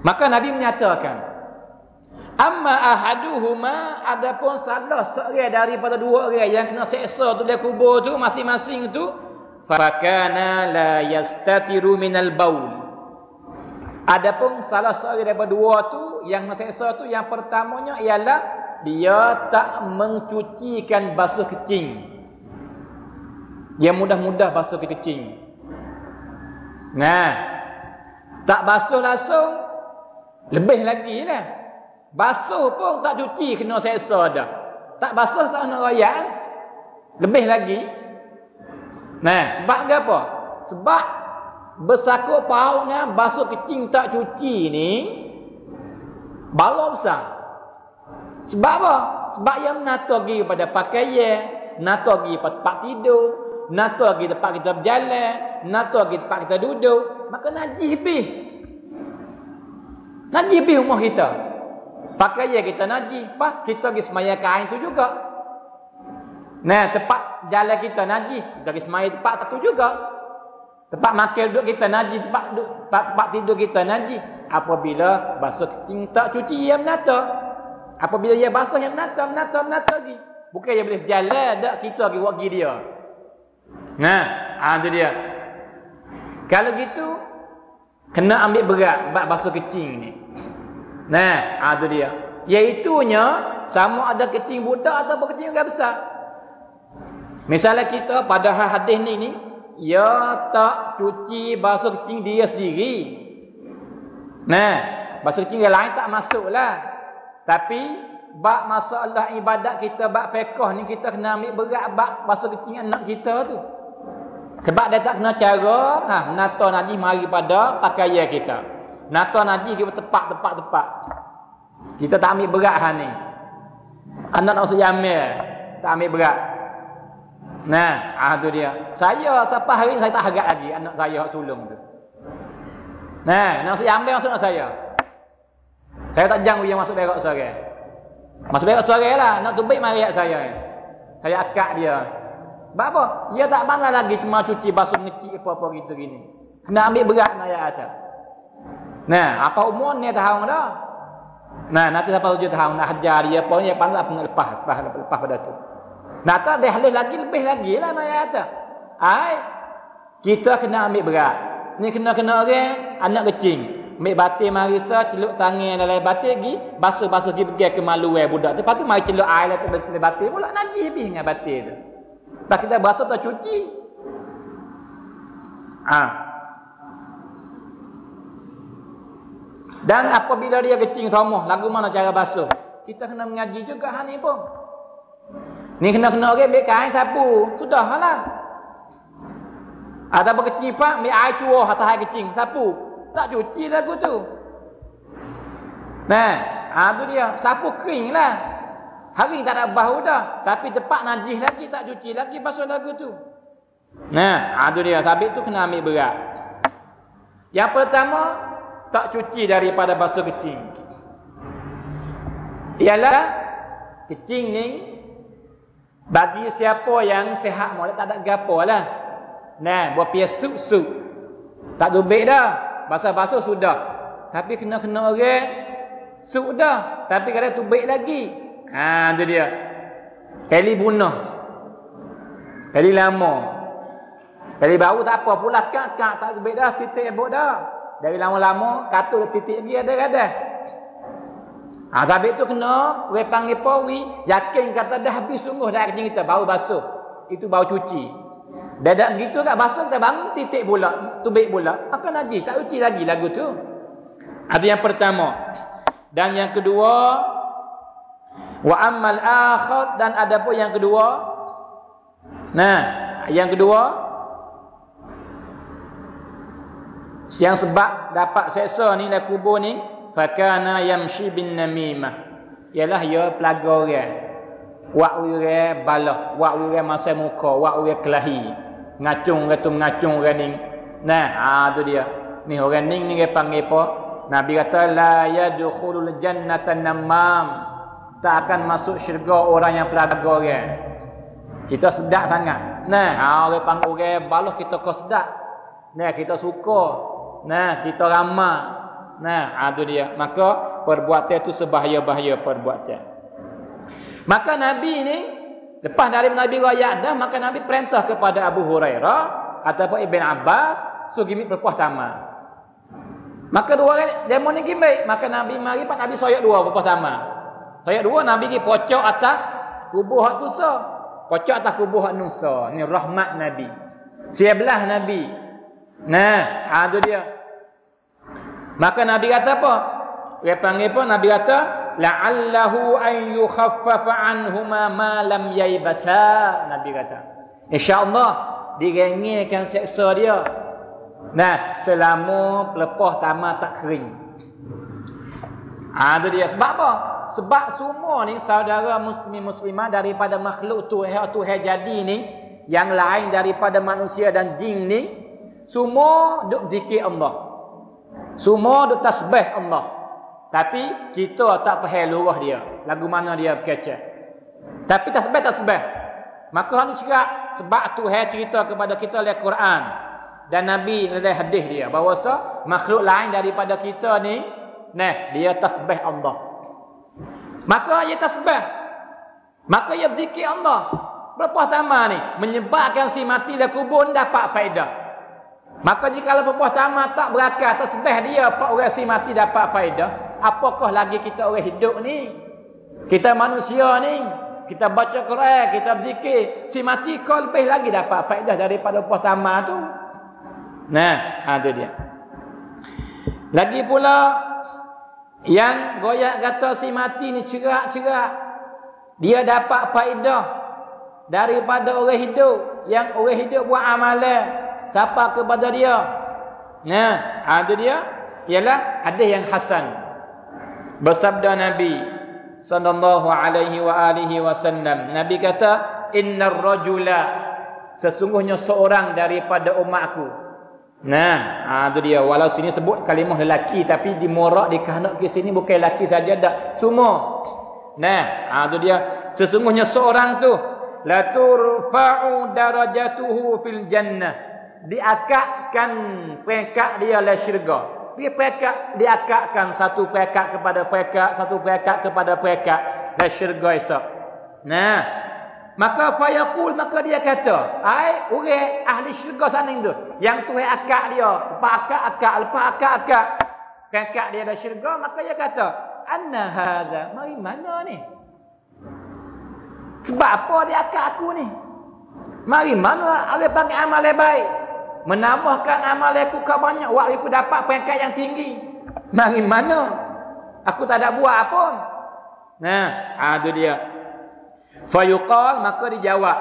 Maka Nabi menyatakan, amma ahaduhuma, adapun salah seorang daripada 2 orang yang kena seksa tu dalam kubur tu masing-masing tu, fakana la yastatiru minal baul. Adapun salah seorang daripada 2 tu yang kena seksa tu, yang pertamanya ialah dia tak mencucikan basuh kecing. Dia mudah-mudah basuh kecing. Nah, tak basuh langsung, lebih lagi lah. Basuh pun tak cuci, kena seksa dah. Tak basuh tak nak royak, lebih lagi. Nah, sebab apa? Sebab bersakut pautnya basuh kecing tak cuci ni bala besar. Sebab apa? Sebab yang menata pergi pada pakaian, menata pergi pada tempat tidur, menata pergi tempat kita berjalan, menata pergi tempat kita duduk, maka najis habis. Najis habis rumah kita. Pakaian kita najis, apa? Kita pergi semaya kain tu juga. Nah, tempat jalan kita najis, kita pergi semaya tempat tu juga. Tempat makan duduk kita najis, tempat tidur kita najis. Apabila basuh kecing tak cuci, ia menata. Apabila ia basuh, yang menata lagi. Bukan dia boleh jalan, tak kita pergi buat pergi dia. Nah, itu dia. Kalau gitu, kena ambil berat bab basuh kecing ni. Nah, itu dia. Iaitunya sama ada kecing budak atau kecing orang besar. Misalnya kita pada hadis ni, ia tak cuci basuh kecing dia sendiri. Nah, basuh kecing yang lain tak masuklah. Tapi bab masalah ibadat kita, bab fiqh ni kita kena ambil berat bab basuh kecing anak kita tu. Sebab dia tak kena cara, menata najis mari pada pakaian kita. Menata najis kita tepat. Kita tak ambil berat hal ni. Anak nak sejamil, tak ambil berat. Nah, tu dia. Saya sampai hari ni saya tak harap lagi anak saya hak sulung tu. Nah, nak sejamil masuk nak saya. Saya tak janggu yang masuk berak seorang. Masuk berak seorang lah, nak tubik mari saya. Saya akak dia. Sebab apa? Dia tak pandai lagi cuma cuci basuh ngecik apa-apa gitu gini. Kena ambil berat nak ayat atas. Nah, apa umur ni tahun dah? Nah, nanti sampai 7 tahun nak hajar dia apa dia pandai pun lepas pada tu. Nah, tak ada halih lagi lebih lagi lah nak ayat atas. Ai, kita kena ambil berat. Ni kena orang anak kecil. Ambil batin marisa, celuk tangan dalam batin pergi, basuh-basuh pergi ke maluai budak tu. Lepas tu mari celuk air dalam batin pula najis habis dengan batin tu. Lepas kita basuh tak cuci. Dan apabila dia kecing tomah, lagu mana cara basuh? Kita kena mengaji juga hal ni pun. Ni kena orang ambil kain sapu. Sudahlah. Ataupun kecil pak, ambil air cuah atas air kecil. Sapu. Tak cuci lagu tu. Nah, tu dia. Sapu kering lah. Hari tak ada bau dah. Tapi tepat najis lagi, tak cuci lagi basuh lagu tu. Nah, tu dia. Sabit tu kena ambil berat. Yang pertama, tak cuci daripada basuh kecil. Ialah, kecil ni, bagi siapa yang sihat molek tak ada gapo lah. Nah, buat pia sup. Tak tubik dah. Basuh-basuh sudah. Tapi kena orang sup dah. Tapi kadang tubik lagi. Tu dia. Kali bunuh. Kali lama. Kali baru tak apa pula kak tak tubik dah, titik ebok dah. Dari lama-lama katul titik lagi ada. Tapi itu kena we panggil pawi, yakin kata dah habis sungguh dah kerja kita baru basuh. Itu baru cuci. Dah begitu tak basuh kita bangun titik pula, tubik pula. Maka najis, tak cuci lagi lagu tu. Itu yang pertama. Dan yang kedua, wa ammal akhir, dan ada pun yang kedua. Nah, yang kedua, yang sebab dapat seksa ni dah kubur ni, fakana yamshi bin namimah. Ialah ia pelaga orang. Wak orang balah, wak orang masa muka, wak orang kelahi. Ngacung orang ni. Nah, tu dia. Ni orang ni dia panggil apa? Nabi kata la yadkhulul jannata namam. Tak akan masuk syurga orang yang pelaga orang. Kita sedap sangat. Nah, orang panggil orang balah kita kau sedap. Nah, kita suka. Nah, kita ramah. Nah, itu dia. Maka perbuatan itu sebahaya-bahaya perbuatan. Maka Nabi ni lepas dari Nabi raya dah, maka Nabi perintah kepada Abu Hurairah ataupun Ibn Abbas suruh gimik berpuas tamat. Maka dua orang demo ni gimik, maka Nabi mari pak Nabi soyak dua berpuas tamat. Soyak dua Nabi pergi pocok atas kubur hak tusa. Pocok atas kubur hak nusa. Ni rahmat Nabi. Sebelah Nabi. Nah, itu dia. Maka Nabi kata apa? Dia panggil apa? Nabi kata, la'allahu an yukhaffafa anhuma ma lam yaybasa. Nabi kata, insya-Allah diringankan seksa dia. Nah, selama pelepah tamat tak kering. Itu dia. Sebab apa? Sebab semua ni saudara muslimah daripada makhluk Tuhan jadi ni, yang lain daripada manusia dan jin ni, semua duk zikir Allah. Semua duk tasbih Allah. Tapi kita tak faham lurah dia. Lagu mana dia berkecek. Tapi tasbih. Maka ni cakap sebab Tuhan cerita kepada kita oleh Quran dan Nabi dalam hadis dia bahawa makhluk lain daripada kita ni, nah, dia tasbih Allah. Maka dia tasbih. Maka dia berzikir Allah. Berpuas tamat ni menyebabkan si mati dah kubur dapat faedah. Maka jika berpuas tamat tak berakal tasbih dia pak orang si mati dapat faedah, apakah lagi kita orang hidup ni? Kita manusia ni, kita baca Quran, kita berzikir, si mati kau lebih lagi dapat faedah daripada berpuas tamat tu. Nah, itu dia. Lagi pula yang goyak kata si mati ni cerak-cerak, dia dapat faedah daripada orang hidup. Yang orang hidup buat amalan siapa kepada dia. Nah, itu dia. Ialah hadis yang hasan. Bersabda Nabi sallallahu alaihi wa alihi wasallam. Nabi kata, innar rajula, sesungguhnya seorang daripada umatku. Nah, itu dia. Walau sini sebut kalimah lelaki, tapi di morak di kanak ke sini bukan lelaki saja dah, semua. Nah, itu dia. Sesungguhnya seorang tu la turfa'u darajatuhu fil jannah, diakakkan peringkat dia oleh syurga. Dia peringkat, diakakkan satu peringkat kepada peringkat, satu peringkat kepada peringkat oleh syurga esok. Nah, maka fayaqul, maka dia kata, ai orang ahli syurga sana tu, yang Tuhan akak dia, lepas akak peringkat dia oleh syurga, maka dia kata, anna hadza, mari mana ni? Sebab apa dia akak aku ni? Mari mana Allah panggil amal yang baik, menambahkan amal aku kau banyak, wak aku dapat peringkat yang tinggi. Mari mana? Aku tak ada buat apa. Itu dia. Fayuqal, maka dijawab.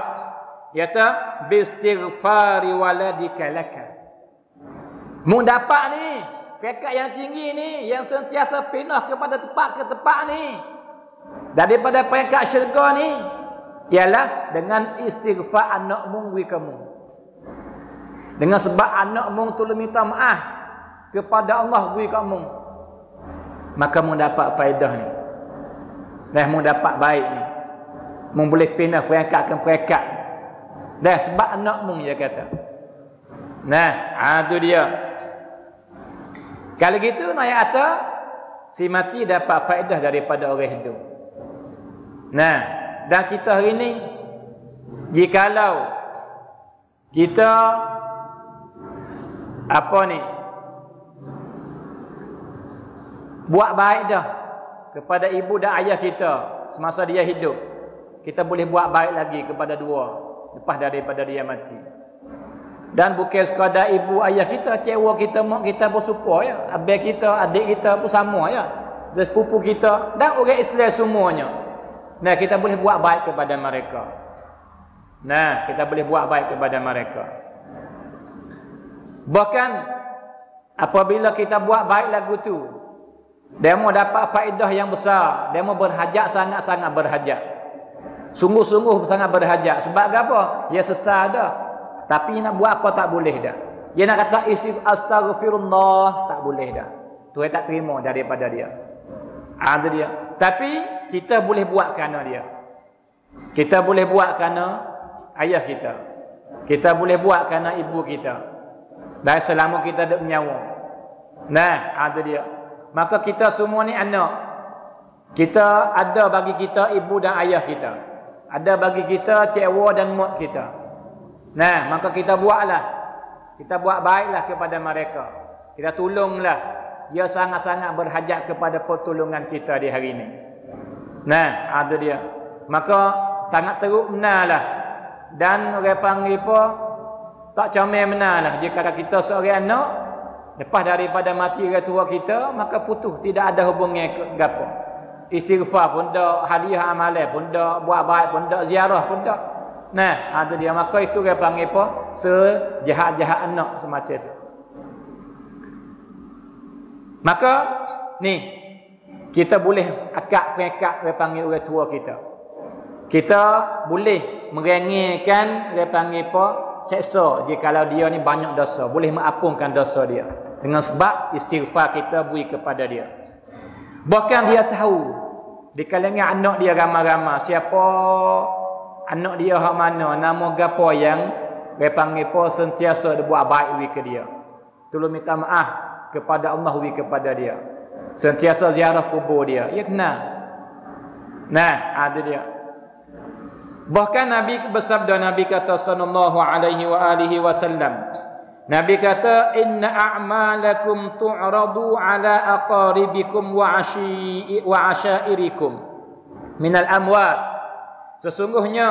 Kata bistighfari waladika laka. Mu dapat ni, pekat yang tinggi ni, yang sentiasa pindah kepada tempat ke tempat ni. Daripada pekat syurga ni, ialah dengan istighfar anak mungwi kamu. Dengan sebab anak mung tolong minta maaf kepada Allah bui kamu, maka mu dapat faedah ni. Dah mu dapat baik ni. Mu boleh pindah peringkat ke peringkat. Dah sebab anak mu dia kata. Tu dia. Kalau gitu nak kata si mati dapat faedah daripada orang hidup. Dan kita hari ni, jikalau kita buat baik dah kepada ibu dan ayah kita semasa dia hidup, kita boleh buat baik lagi kepada dua lepas daripada dia mati. Dan bukan sekadar ibu ayah kita, cewa kita, mak kita pun serupa ya, abang kita, adik kita pun sama ya, dan sepupu kita dan orang Islam semuanya. Kita boleh buat baik kepada mereka. Kita boleh buat baik kepada mereka. Bahkan apabila kita buat baik lagu tu, dia mau dapat faedah yang besar, dia mau berhajat, sangat-sangat berhajat. Sungguh-sungguh sangat berhajat. Sebab apa? Dia sesat dah. Tapi nak buat apa tak boleh dah. Dia nak kata isi astaghfirullah, tak boleh dah. Tuhan tak terima daripada dia. Ada dia. Tapi kita boleh buat kerana dia. Kita boleh buat kerana ayah kita. Kita boleh buat kerana ibu kita. Dan selama kita ada nyawa. Ada dia. Maka kita semua ni anak. Kita ada bagi kita ibu dan ayah kita. Ada bagi kita cewa dan mak kita. Maka kita buatlah. Kita buat baiklah kepada mereka. Kita tolonglah. Dia sangat-sangat berhajat kepada pertolongan kita di hari ini. Ada dia. Maka sangat teruk benarlah. Dan orang panggil apa? Tak comel benarlah. Jika kita seorang anak, lepas daripada mati orang tua kita, maka putus. Tidak ada hubungan ke apa. Istighfar pun tak, hadiah amalan pun tak, buat baik pun tak, ziarah pun tak. Ada dia. Maka itu orang panggil apa? Sejahat-jahat anak semacam itu. Maka ni kita boleh akak peringkat orang panggil orang tua kita. Kita boleh merengekkan orang panggil apa? Seksa jikalau dia ni banyak dosa, boleh mengampunkan dosa dia dengan sebab istighfar kita beri kepada dia. Bahkan dia tahu di kalangan anak dia ramai-ramai siapa anak dia hak mana, nama gapo yang orang panggil apa sentiasa buat baik beri ke dia. Tolong minta maaf kepada Allah beri kepada dia. Sentiasa ziarah kubur dia. Ya kena. Ada dia. Bahkan Nabi bersabda, Nabi kata sallallahu alaihi wa alihi wasallam. Nabi kata inna a'malakum tu'radu ala aqaribikum wa asyairikum minal amwat. Sesungguhnya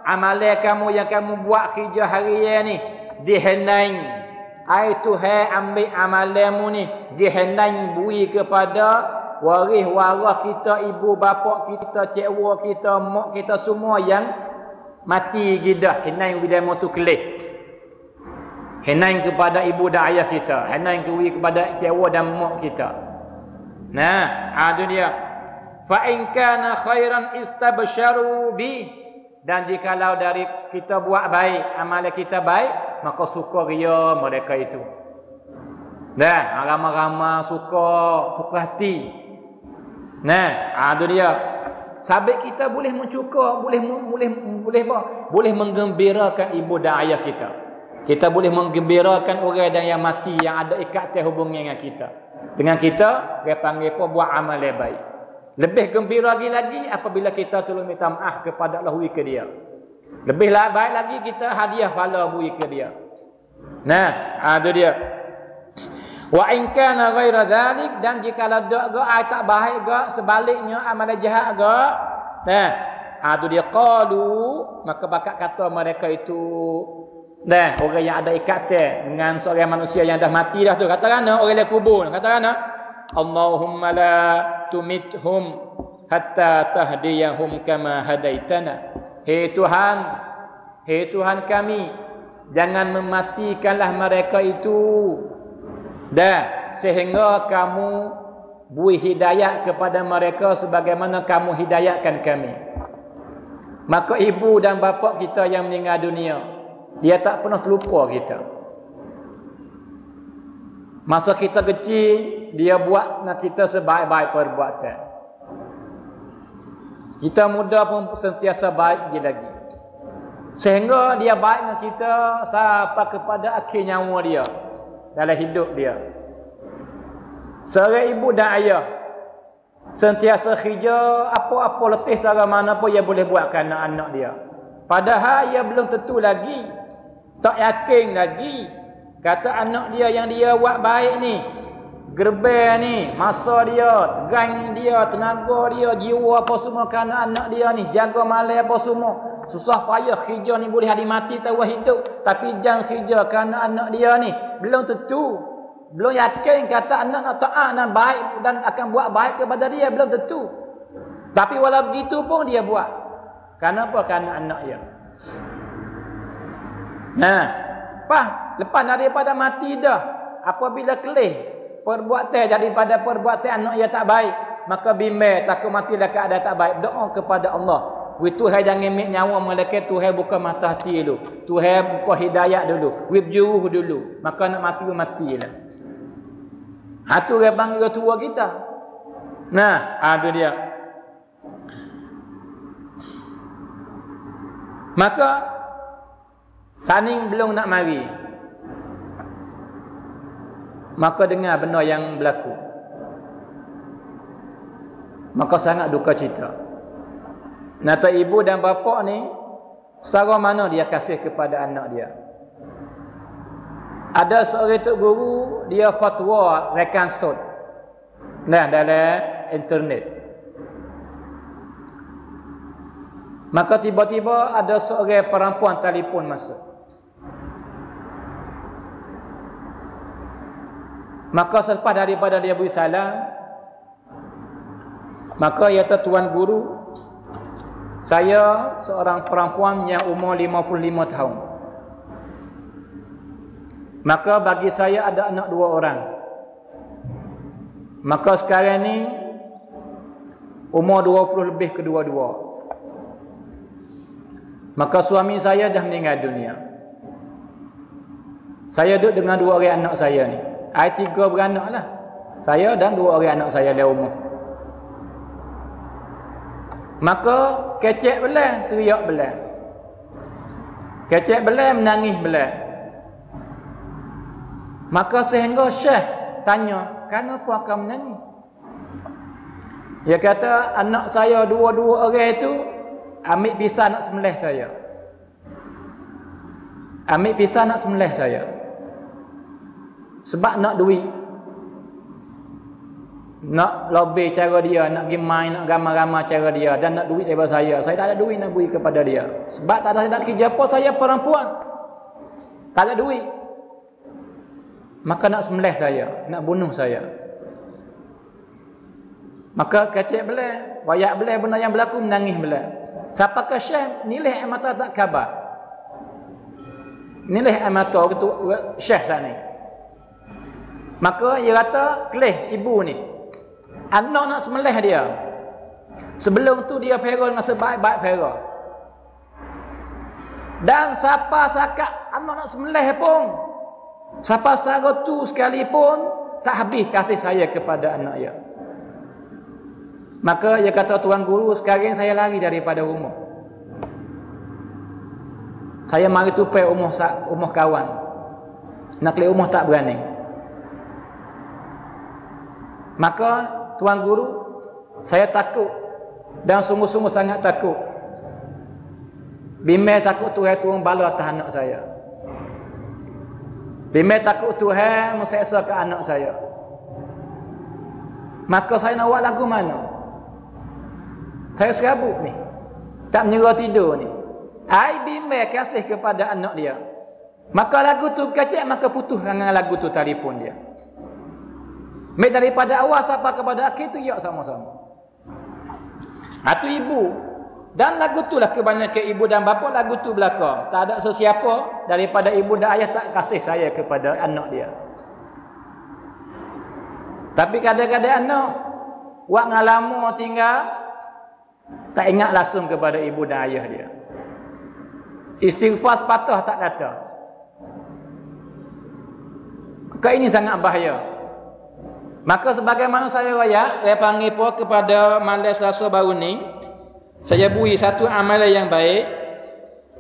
amalan kamu yang kamu buat kerja harian ni dihendai. Itu ambil amalanmu ni dihendai bui kepada waris waras kita, ibu bapa kita, cikgu kita, mak kita semua yang mati gidah. Henai bidai tu kelih. Henai kepada ibu dan ayah kita. Henai kepada cikgu dan mak kita. Itu dia. Fa in kana khairan istabsharu bi. Dan jikalau dari kita buat baik, amalan kita baik, maka suka ria mereka itu. Ramai-ramai suka hati. Itu dia. Sabit kita boleh mencuka, boleh menggembirakan ibu dan ayah kita. Kita boleh menggembirakan orang yang mati yang ada ikatan hubungan dengan kita. Dengan kita, dia panggil apa? Buat amal yang baik. Lebih gembira lagi apabila kita tolong minta maaf kepada Allah ke dia. Lebih baik lagi kita hadiah pahala beri ke dia. Itu dia. Wa in kana ghaira dzalik, dan jika ada tak baik sebaliknya amalan jahat itu dia qalu, maka bakat kata mereka itu orang yang ada ikatan dengan seorang manusia yang dah mati dah tu, katakan orang yang kubur, katakan Allahumma la tumithum hatta tahdiyahum kama hadaitana. Hei Tuhan kami, jangan mematikanlah mereka itu, dan sehingga kamu beri hidayah kepada mereka sebagaimana kamu hidayahkan kami. Maka ibu dan bapa kita yang meninggal dunia, dia tak pernah terlupa kita. Masa kita kecil, dia buat nak kita sebaik-baik perbuatan. Kita muda pun sentiasa baik je lagi. Sehingga dia baik dengan kita sampai kepada akhir nyawa dia dalam hidup dia. Seorang ibu dan ayah sentiasa kerja apa-apa letih cara mana pun ia boleh buatkan anak-anak dia. Padahal ia belum tentu lagi, tak yakin lagi. Kata anak dia yang dia buat baik ni, gerber ni, masa dia, gang dia, tenaga dia, jiwa apa semua kerana anak dia ni, jaga malam apa semua. Susah payah kerja ni boleh hari mati tahu hidup. Tapi jangan kerja kerana anak dia ni, belum tentu. Belum yakin kata anak nak taat dan baik dan akan buat baik kepada dia, belum tentu. Tapi walau begitu pun dia buat. Kenapa? Kerana anak dia. Nah, lepas daripada mati dah, apabila kelih perbuatan daripada perbuatan anak dia tak baik, maka bimbang takut matilah keadaan tak baik, doa kepada Allah. Tuhan jangan ambil nyawa malaikat, Tuhan buka mata hati dulu, Tuhan buka hidayah dulu, wibjuh dulu, maka nak mati pun matilah. Itu orang panggil tua kita. Nah, itu dia. Maka Saning belum nak mari, maka dengar benda yang berlaku, maka sangat duka cita. Nata ibu dan bapa ni, secara mana dia kasih kepada anak dia. Ada seorang tok guru, dia fatwa rekan sud. Nah, dalam internet. Maka tiba-tiba ada seorang perempuan telefon masuk. Maka selepas daripada dia beri salam, maka ia kata, tuan guru, saya seorang perempuan yang umur 55 tahun. Maka bagi saya ada anak 2 orang. Maka sekarang ni umur 20 lebih kedua-dua. Maka suami saya dah meninggal dunia. Saya duduk dengan 2 orang anak saya ni. Saya 3 beranak lah. Saya dan 2 orang anak saya dalam rumah. Maka kecek belah, teriak belah. Kecek belah, menangis belah. Maka sehingga Syekh tanya, kenapa akan menangis? Dia kata, anak saya 2 orang itu ambil pisah nak sembelih saya. Ambil pisah nak sembelih saya. Sebab nak duit. Nak lobby cara dia, nak pergi main, nak ramai-ramai cara dia, dan nak duit daripada saya. Saya tak ada duit nak beri kepada dia. Sebab tak ada nak kerja apa, saya perempuan. Tak ada duit. Maka nak sembelih saya, nak bunuh saya. Maka kecek belah, bayak belah benda yang berlaku, menangis belah. Siapa ke Syekh, nilai air mata tak khabar. Nilai air mata itu Syekh saat ni. Maka dia kata, kelih ibu ni, anak nak sembelih dia. Sebelum tu dia pera dengan sebaik-baik pera. Dan siapa sakat anak nak sembelih pun, siapa secara tu sekalipun, tak habis kasih saya kepada anak dia. Maka dia kata, tuan guru, sekarang saya lari daripada rumah. Saya mari tupai rumah kawan. Nak kelik rumah tak berani. Maka tuan guru, saya takut dan sungguh-sungguh sangat takut. Bimbang takut Tuhan turun bala atas anak saya. Bimbang takut Tuhan menseksa ke anak saya. Maka saya nak buat lagu mana? Saya serabut ni, tak menyerah tidur ni. Ai bimbang kasih kepada anak dia. Maka lagu tu kecek, maka putus dengan lagu tu telefon dia. Daripada awal sampai kepada akhir tu ya sama-sama. Itu ibu. Dan lagu itulah kebanyakan ibu dan bapa lagu tu belaka. Tak ada sesiapa daripada ibu dan ayah tak kasih saya kepada anak dia. Tapi kadang-kadang anak wak ngalama tinggal tak ingat langsung kepada ibu dan ayah dia. Istighfar sepatah tak kata. Maka ini sangat bahaya. Maka sebagaimana saya royak, saya panggil pun kepada malam Selasa baru ni, saya beri satu amalan yang baik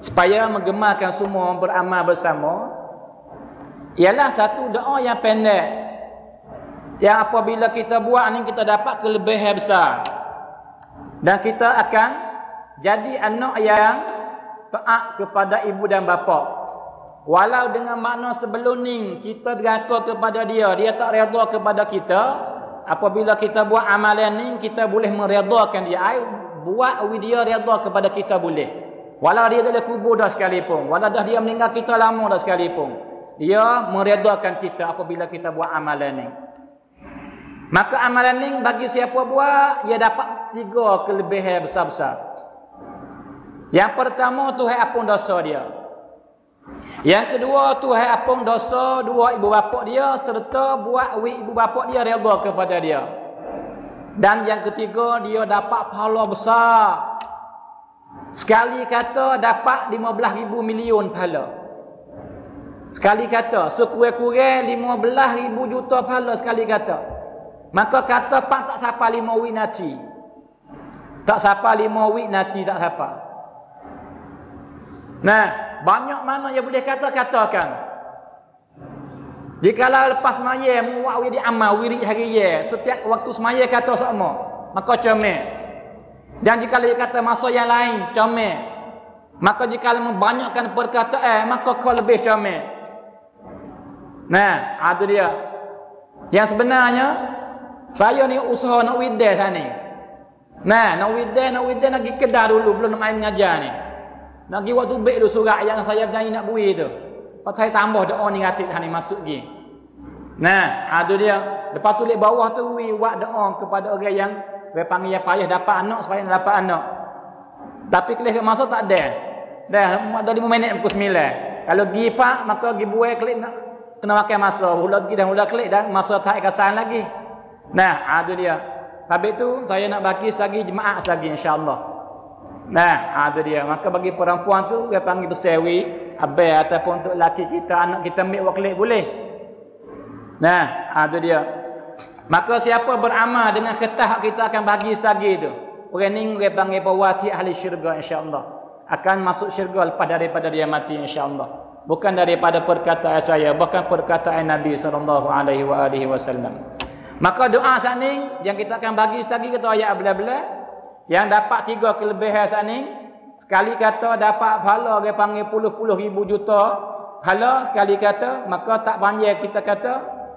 supaya menggemarkan semua beramal bersama. Ialah satu doa yang pendek, yang apabila kita buat ni kita dapat kelebihan besar, dan kita akan jadi anak yang taat kepada ibu dan bapa. Walau dengan makna sebelum ni kita deraka kepada dia, dia tak redha kepada kita. Apabila kita buat amalan ni, kita boleh meredakan dia. Buat dia redha kepada kita boleh. Walau dia dah kubur dah sekalipun, walau dah dia meninggal kita lama dah sekalipun, dia meredakan kita apabila kita buat amalan ni. Maka amalan ni bagi siapa buat, ia dapat 3 kelebihan besar-besar. Yang pertama, Tuhan ampun dosa dia. Yang kedua, Tuhan ampun dosa dua ibu bapa dia, serta buat ibu bapa dia redha kepada dia. Dan yang ketiga, dia dapat pahala besar. Sekali kata dapat 15,000 million pahala. Sekali kata sekurang-kurang 15,000 juta pahala sekali kata. Maka kata pak tak sampai 5 wik nanti. Tak sampai 5 wik nanti tak sampai. Nah, banyak mana yang boleh katakan. Jikalau lepas semaya muak wiri amal wirid hari ya, setiap waktu semaya kata sama, maka comel. Dan jikalau dia kata masa yang lain comel, maka jikalau membanyakkan perkataan, maka kau lebih comel. Nah, itu dia. Yang sebenarnya saya ni usaha nak widah sana ni. Nah, nak widah nak pergi Kedah dulu belum nak main mengajar ni. Nak pergi waktu baik tu surat yang saya berjanji nak beri tu. Lepas saya tambah doa ni ngatik ni masuk pergi. Nah, itu dia. Lepas tu lek bawah tu buat doa kepada orang yang panggil yang payah dapat anak supaya dapat anak. Tapi kelih masa tak ada. Dah 5 minit pukul 9. Kalau pergi pak maka pergi buai klik nak kena makan masa. Hula pergi dah hula klik dan masa tak kesan lagi. Nah, itu dia. Habis tu saya nak bagi selagi jemaah selagi insya-Allah. Nah, itu dia. Maka bagi perempuan tu dia panggil bersewi, abai ataupun untuk laki kita, anak kita ambil waklik boleh. Nah, itu dia. Maka siapa beramal dengan ketah kita akan bagi selagi tu. Orang ni dia panggil pewati ahli syurga insya-Allah. Akan masuk syurga lepas daripada dia mati insya-Allah. Bukan daripada perkataan saya, bahkan perkataan Nabi sallallahu alaihi wasallam. Maka doa sana yang kita akan bagi selagi kita ayat belah-belah yang dapat 3 kelebihan sana. Sekali kata dapat pahala dia panggil puluh ribu juta pahala sekali kata, maka tak panjang kita kata.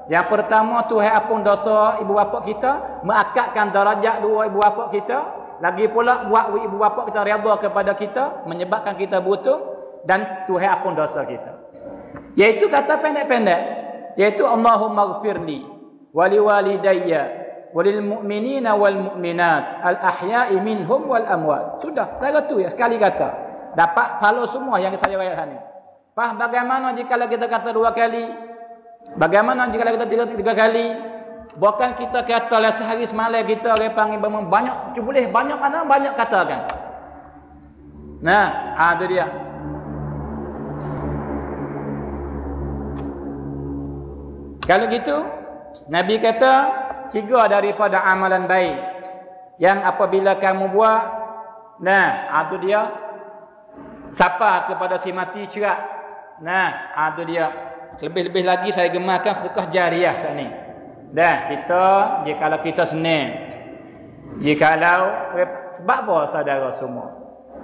Yang pertama, Tuhan ampun dosa ibu bapa kita, mengangkatkan darajat dua ibu bapa kita, lagi pula buat ibu bapa kita redha kepada kita, menyebabkan kita butuh, dan Tuhan ampun dosa kita. Yaitu kata pendek-pendek, yaitu Allahumma ghfirli wali walidayya walil mu'minina wal mu'minat al ahya'i minhum wal amwat. Sudah, saya tu ya sekali kata. Dapat pahala semua yang saya bayar sana. Bagaimana jika kita kata 2 kali? Bagaimana jika kita 3 kali? Bukan kita kata lah sehari semalam kita orang panggil banyak, boleh banyak mana banyak katakan. Nah, itu dia. Kalau gitu, Nabi kata 3 daripada amalan baik yang apabila kamu buat, nah, itu dia. Sapa kepada si mati cerak. Nah, itu dia. Lebih-lebih lagi saya gemarkan sedekah jariah saat ni. Dah, jikalau kita senang. Jikalau sebab apa saudara semua?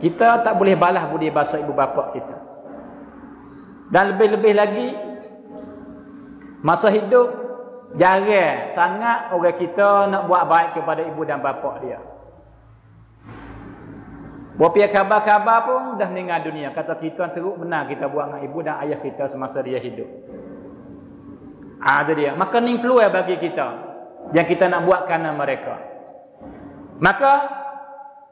Kita tak boleh balas budi bahasa ibu bapa kita. Dan lebih-lebih lagi masa hidup jarang sangat orang kita nak buat baik kepada ibu dan bapa dia. Berapa khabar-khabar pun dah meninggal dunia. Kata kita teruk benar kita buat dengan ibu dan ayah kita semasa dia hidup. Itu dia. Maka ni peluang bagi kita yang kita nak buat kerana mereka. Maka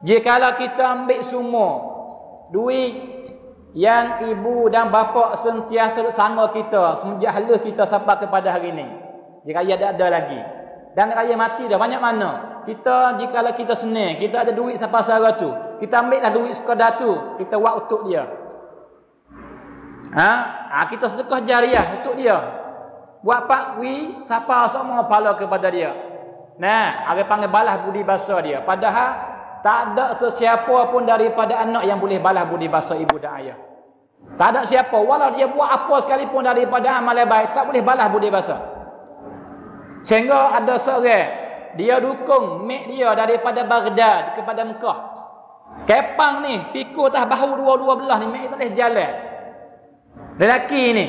Jikalau kita ambil semua duit yang ibu dan bapa sentiasa sangga kita semenjak halus kita sampai kepada hari ini, jika raya ada lagi dan raya mati dah, banyak mana kita jikalau kita senang, kita ada duit sampai sara tu, kita ambil dah duit sekadar tu, kita buat untuk dia. Kita sedekah jariah untuk dia. Buat pakwi siapa semua pahala kepada dia. Nah, ada panggil balas budi basa dia. Padahal tak ada sesiapa pun daripada anak yang boleh balas budi basa ibu dan ayah. Tak ada siapa, walau dia buat apa sekalipun daripada amal yang baik, tak boleh balas budi basa. Sehingga ada seorang, dia dukung mek dia daripada Baghdad kepada Mekah. Kepang ni, pikul tah bahu dua-dua belah ni, mek tak boleh jalan. Lelaki ni,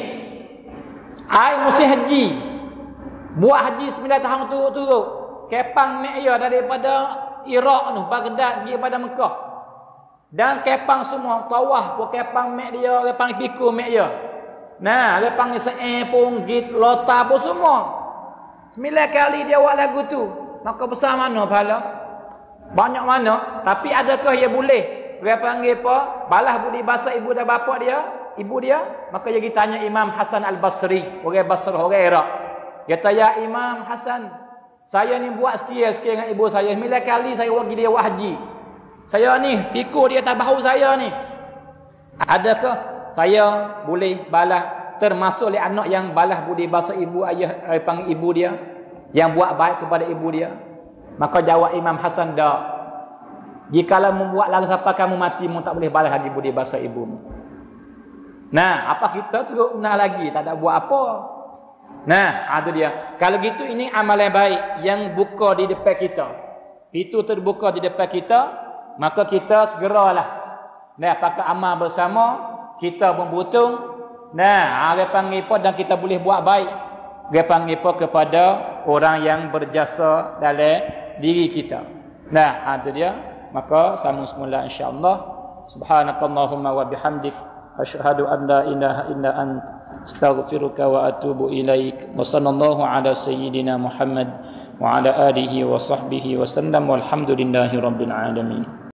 musim haji, buat haji 9 tahun turut-turut. Kepang mek dia daripada Iraq tu, Baghdad pergi pada Mekah. Dan kepang semua tawah pun kepang mek dia, kepang pikul mek dia. Nah, kepang se'e pun git lota pun semua. 9 kali dia buat lagu tu. Maka besar mana pahala? Banyak mana? Tapi adakah ia boleh? Dia panggil apa? Balas budi basa ibu dan bapa dia, ibu dia. Maka dia tanya Imam Hasan Al-Basri, orang Basrah, orang Iraq. Dia kata, ya Imam Hasan, saya ni buat sikit-sikit dengan ibu saya. 9 kali saya pergi dia buat haji. Saya ni pikul dia atas bahu saya ni. Adakah saya boleh balas, termasuk oleh anak yang balas budi basa ibu ayah, panggil ibu dia, yang buat baik kepada ibu dia? Maka jawab Imam Hasan, dak. Jikalau membuat lagu sampai kamu mati, mu tak boleh balas lagi budi basa ibumu. Nah, apa kita teruk nak lagi, tak ada buat apa. Nah, itu dia. Kalau gitu ini amalan baik yang buka di depan kita. Itu terbuka di depan kita, maka kita segeralah. Nah, pakai amal bersama, kita membutung. Nah, dia panggil apa dan kita boleh buat baik. Dia panggil apa kepada orang yang berjasa dalam diri kita. Nah, itu dia. Maka sambung semula insya-Allah. Subhanakallahumma wa bihamdik, asyhadu an la ilaha illa anta, astaghfiruka wa atubu ilaik. Wa sallallahu ala sayyidina Muhammad wa ala alihi wa sahbihi wa sallam, walhamdulillahi rabbil alamin.